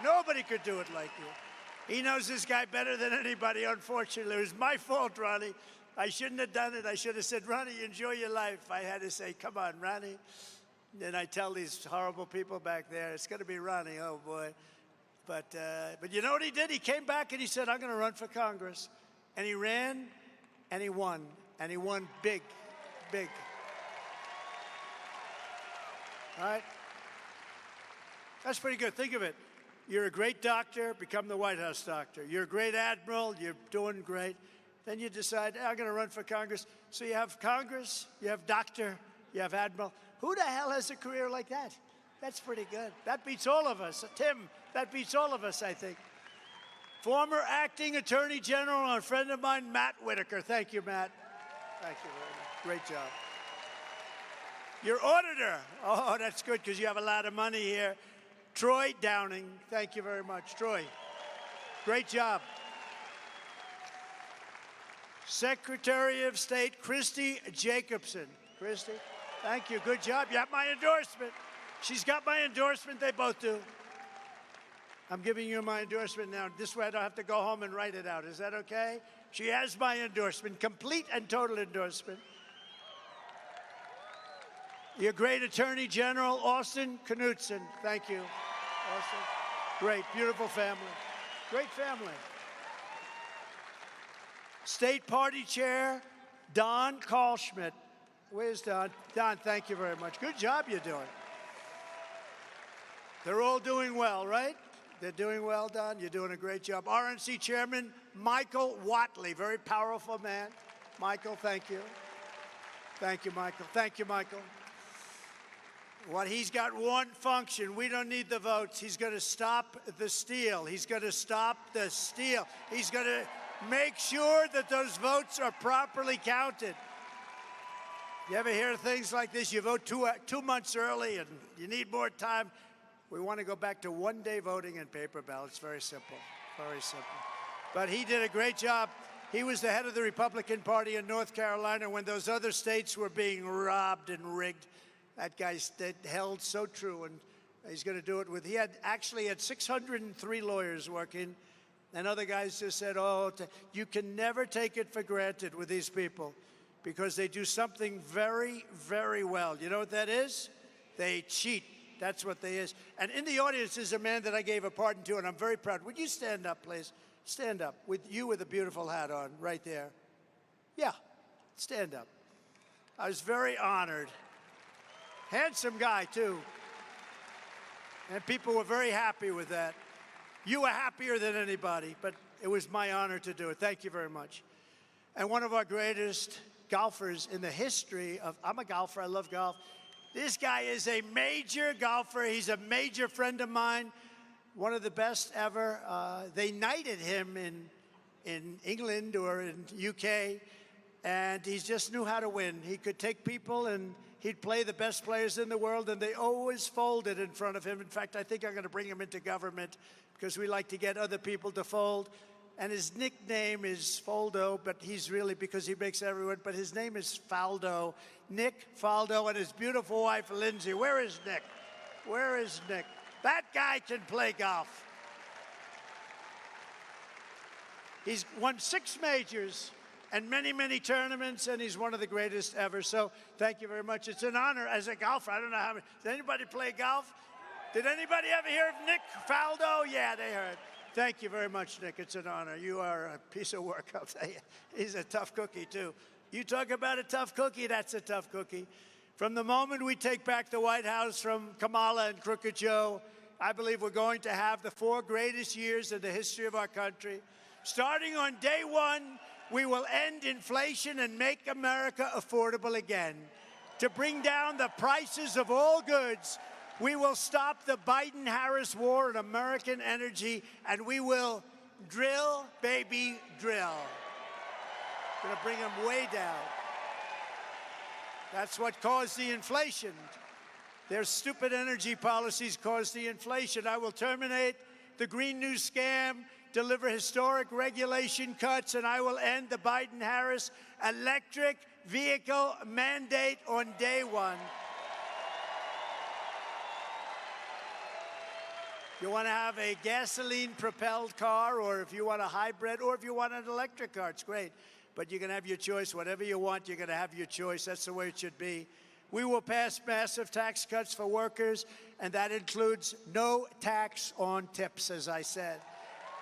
nobody could do it like you. He knows this guy better than anybody, unfortunately. It was my fault, Ronnie. I shouldn't have done it. I should have said, Ronnie, enjoy your life. I had to say, come on, Ronnie. Then I tell these horrible people back there, it's going to be Ronnie, oh boy. But you know what he did? He came back and he said, I'm going to run for Congress. And he ran, and he won. And he won big, big. All right? That's pretty good. Think of it. You're a great doctor, become the White House doctor. You're a great admiral, you're doing great. Then you decide, I'm going to run for Congress. So you have Congress, you have doctor, you have admiral. Who the hell has a career like that? That's pretty good. That beats all of us. Tim, that beats all of us, I think. Former acting attorney general and a friend of mine, Matt Whitaker. Thank you, Matt. Thank you very much. Great job. Your auditor. Oh, that's good because you have a lot of money here. Troy Downing. Thank you very much. Troy, great job. Secretary of State, Christy Jacobson. Christy, thank you. Good job. You have my endorsement. She's got my endorsement. They both do. I'm giving you my endorsement now. This way I don't have to go home and write it out. Is that okay? She has my endorsement, complete and total endorsement. Your great Attorney General, Austin Knudsen. Thank you, Austin. Great, beautiful family. Great family. State Party Chair, Don Carlschmidt. Where's Don? Don, thank you very much. Good job you're doing. They're all doing well, right? They're doing well, Don. You're doing a great job. RNC Chairman Michael Watley, very powerful man. Michael, thank you. Thank you, Michael. Thank you, Michael. What he's got one function. We don't need the votes. He's going to stop the steal. He's going to stop the steal. He's going to make sure that those votes are properly counted. You ever hear things like this? You vote 2 months early and you need more time. We want to go back to one-day voting and paper ballots. Very simple. Very simple. But he did a great job. He was the head of the Republican Party in North Carolina when those other states were being robbed and rigged. That guy held so true, and he's going to do it with. He actually had 603 lawyers working, and other guys just said, oh, you can never take it for granted with these people because they do something very, very well. You know what that is? They cheat. That's what they is. And in the audience is a man that I gave a pardon to, and I'm very proud. Would you stand up, please? Stand up. With you with a beautiful hat on, right there. Yeah, stand up. I was very honored. Handsome guy, too. And people were very happy with that. You were happier than anybody, but it was my honor to do it. Thank you very much. And one of our greatest golfers in the history of, I'm a golfer, I love golf. This guy is a major golfer. He's a major friend of mine, one of the best ever. They knighted him in England or in UK, and he just knew how to win. He could take people and he'd play the best players in the world, and they always folded in front of him. In fact, I think I'm going to bring him into government because we like to get other people to fold. And his nickname is Faldo, but he's really, because he makes everyone, but his name is Faldo. Nick Faldo and his beautiful wife, Lindsay. Where is Nick? Where is Nick? That guy can play golf. He's won 6 majors and many, many tournaments, and he's one of the greatest ever. So thank you very much. It's an honor as a golfer. I don't know how many. Does anybody play golf? Did anybody ever hear of Nick Faldo? Yeah, they heard. Thank you very much, Nick. It's an honor. You are a piece of work, I'll tell you. He's a tough cookie, too. You talk about a tough cookie, that's a tough cookie. From the moment we take back the White House from Kamala and Crooked Joe, I believe we're going to have the 4 greatest years in the history of our country. Starting on day 1, we will end inflation and make America affordable again. To bring down the prices of all goods, we will stop the Biden-Harris war on American energy, and we will drill, baby, drill. We're going to bring them way down. That's what caused the inflation. Their stupid energy policies caused the inflation. I will terminate the Green New Scam, deliver historic regulation cuts, and I will end the Biden-Harris electric vehicle mandate on day one. You want to have a gasoline-propelled car, or if you want a hybrid, or if you want an electric car, it's great. But you can have your choice. Whatever you want, you're going to have your choice. That's the way it should be. We will pass massive tax cuts for workers, and that includes no tax on tips, as I said.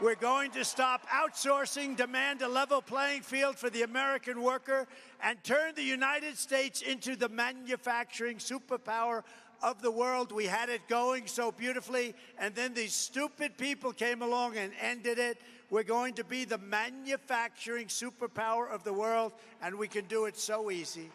We're going to stop outsourcing, demand a level playing field for the American worker, and turn the United States into the manufacturing superpower of the world. We had it going so beautifully, and then these stupid people came along and ended it. We're going to be the manufacturing superpower of the world, and we can do it so easy.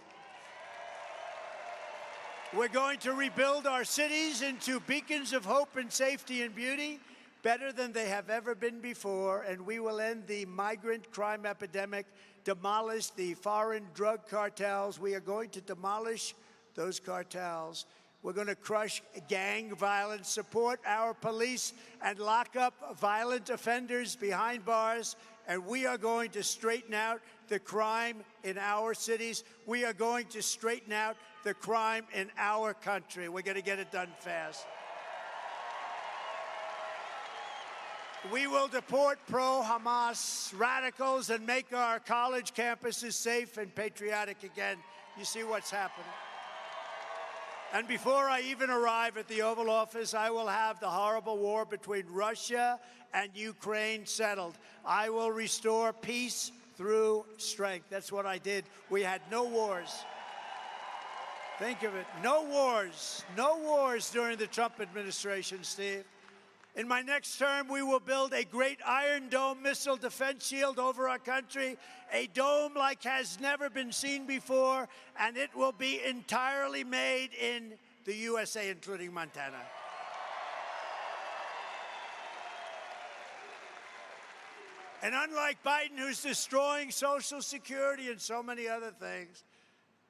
We're going to rebuild our cities into beacons of hope and safety and beauty, better than they have ever been before, and we will end the migrant crime epidemic, demolish the foreign drug cartels. We are going to demolish those cartels. We're going to crush gang violence, support our police, and lock up violent offenders behind bars. And we are going to straighten out the crime in our cities. We are going to straighten out the crime in our country. We're going to get it done fast. We will deport pro-Hamas radicals and make our college campuses safe and patriotic again. You see what's happening. And before I even arrive at the Oval Office, I will have the horrible war between Russia and Ukraine settled. I will restore peace through strength. That's what I did. We had no wars. Think of it. No wars. No wars during the Trump administration, Steve. In my next term, we will build a great Iron Dome missile defense shield over our country, a dome like has never been seen before, and it will be entirely made in the USA, including Montana. And unlike Biden, who's destroying Social Security and so many other things,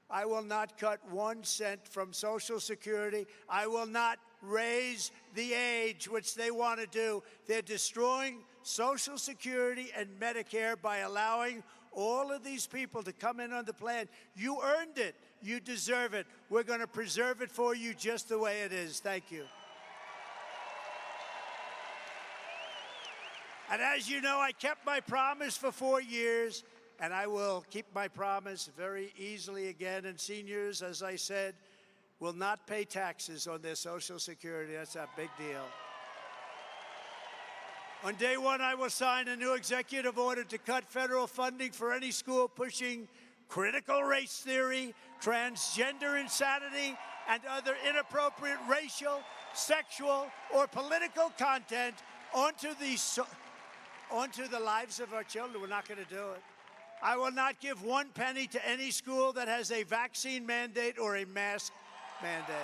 I will not cut 1 cent from Social Security. I will not raise the age, which they want to do. They're destroying Social Security and Medicare by allowing all of these people to come in on the plan. You earned it. You deserve it. We're going to preserve it for you just the way it is. Thank you. And as you know, I kept my promise for 4 years, and I will keep my promise very easily again. And seniors, as I said, will not pay taxes on their Social Security. That's a big deal. On day one, I will sign a new executive order to cut federal funding for any school pushing critical race theory, transgender insanity, and other inappropriate racial, sexual, or political content onto the lives of our children. We're not going to do it. I will not give 1 penny to any school that has a vaccine mandate or a mask mandate.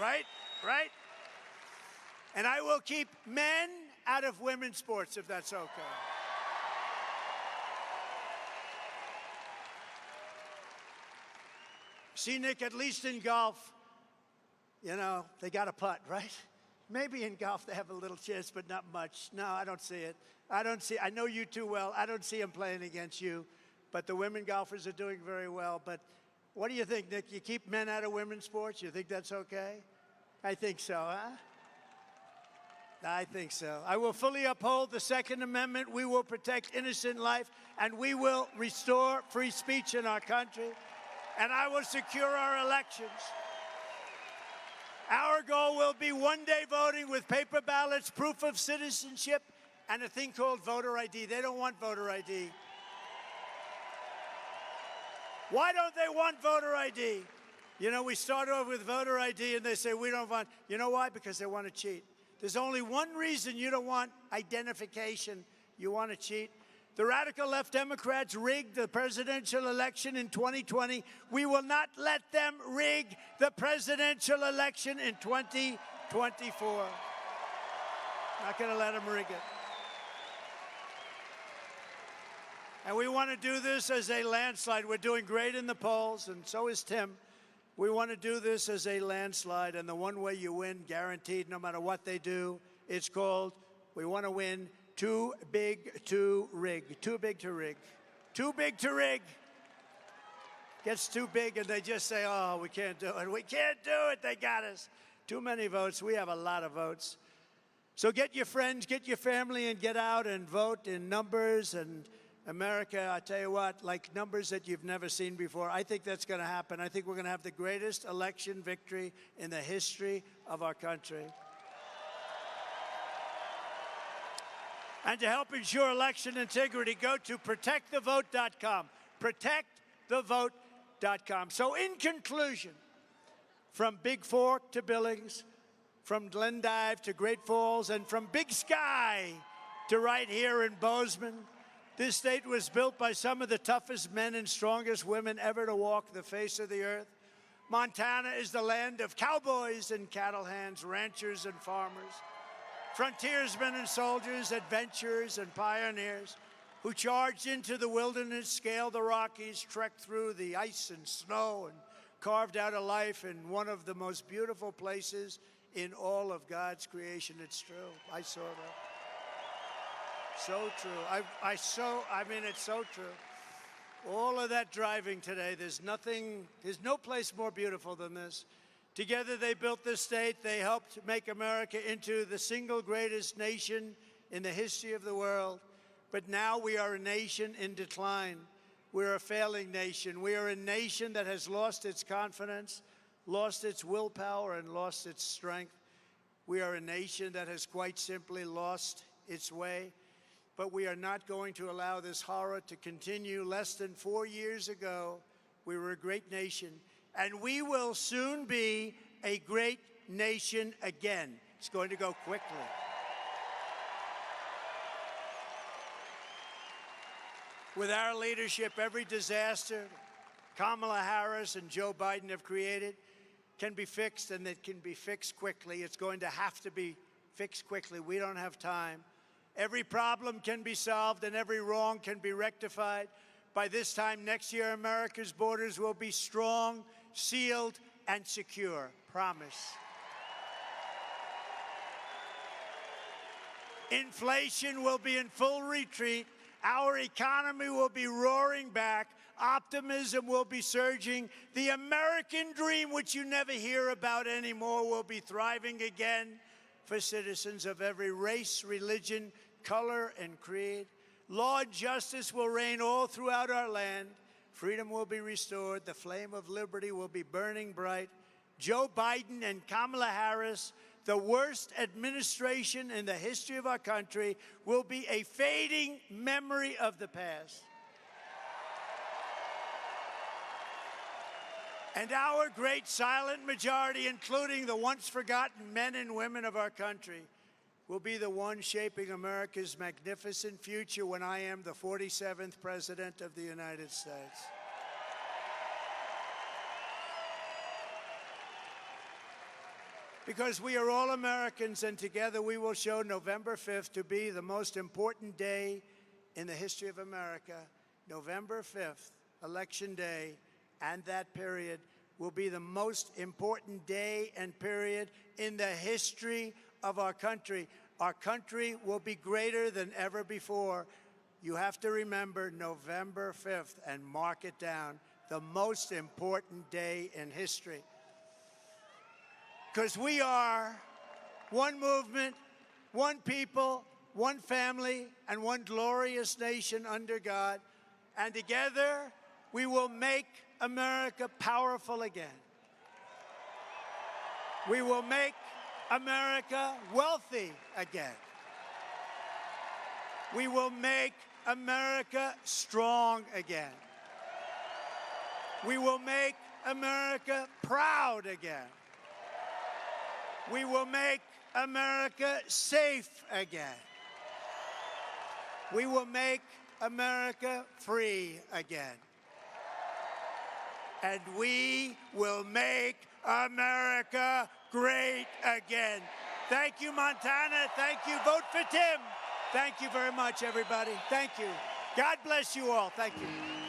Right? Right? And I will keep men out of women's sports, if that's okay. See, Nick, at least in golf, you know, they got a putt, right? Maybe in golf they have a little chance, but not much. No, I don't see it. I know you too well. I don't see them playing against you. But the women golfers are doing very well. But what do you think, Nick? You keep men out of women's sports? You think that's okay? I think so, huh? I think so. I will fully uphold the Second Amendment. We will protect innocent life, and we will restore free speech in our country. And I will secure our elections. Our goal will be one-day voting with paper ballots, proof of citizenship, and a thing called voter ID. They don't want voter ID. Why don't they want voter ID? You know, we start off with voter ID, and they say we don't want. You know why? Because they want to cheat. There's only one reason you don't want identification. You want to cheat. The radical left Democrats rigged the presidential election in 2020. We will not let them rig the presidential election in 2024. Not going to let them rig it. And we want to do this as a landslide. We're doing great in the polls, and so is Tim. We want to do this as a landslide, and the one way you win, guaranteed, no matter what they do, it's called, we want to win too big to rig. Too big to rig. Too big to rig. Gets too big, and they just say, oh, we can't do it. We can't do it. They got us. Too many votes. We have a lot of votes. So get your friends, get your family, and get out and vote in numbers. And America, I tell you what, like numbers that you've never seen before, I think that's going to happen. I think we're going to have the greatest election victory in the history of our country. And to help ensure election integrity, go to protectthevote.com. Protectthevote.com. So in conclusion, from Big Fork to Billings, from Glendive to Great Falls, and from Big Sky to right here in Bozeman, this state was built by some of the toughest men and strongest women ever to walk the face of the earth. Montana is the land of cowboys and cattle hands, ranchers and farmers, frontiersmen and soldiers, adventurers and pioneers who charged into the wilderness, scaled the Rockies, trekked through the ice and snow, and carved out a life in one of the most beautiful places in all of God's creation. It's true. I saw that. So true. I mean, it's so true. All of that driving today, there's no place more beautiful than this. Together they built this state. They helped make America into the single greatest nation in the history of the world. But now we are a nation in decline. We're a failing nation. We are a nation that has lost its confidence, lost its willpower, and lost its strength. We are a nation that has quite simply lost its way. But we are not going to allow this horror to continue. Less than 4 years ago, we were a great nation, and we will soon be a great nation again. It's going to go quickly. With our leadership, every disaster Kamala Harris and Joe Biden have created can be fixed, and it can be fixed quickly. It's going to have to be fixed quickly. We don't have time. Every problem can be solved and every wrong can be rectified. By this time next year, America's borders will be strong, sealed, and secure. Promise. Inflation will be in full retreat. Our economy will be roaring back. Optimism will be surging. The American dream, which you never hear about anymore, will be thriving again for citizens of every race, religion, color, and creed. Law and justice will reign all throughout our land. Freedom will be restored. The flame of liberty will be burning bright. Joe Biden and Kamala Harris, the worst administration in the history of our country, will be a fading memory of the past. And our great silent majority, including the once forgotten men and women of our country, will be the one shaping America's magnificent future when I am the 47th President of the United States. Because we are all Americans, and together we will show November 5th to be the most important day in the history of America. November 5th, Election Day, and that period will be the most important day and period in the history of our country. Our country will be greater than ever before. You have to remember November 5th and mark it down, the most important day in history. Because we are one movement, one people, one family, and one glorious nation under God. And together, we will make America powerful again. We will make America wealthy again. We will make America strong again. We will make America proud again. We will make America safe again. We will make America free again. And we will make America great again. Thank you, Montana. Thank you. Vote for Tim. Thank you very much, everybody. Thank you. God bless you all. Thank you.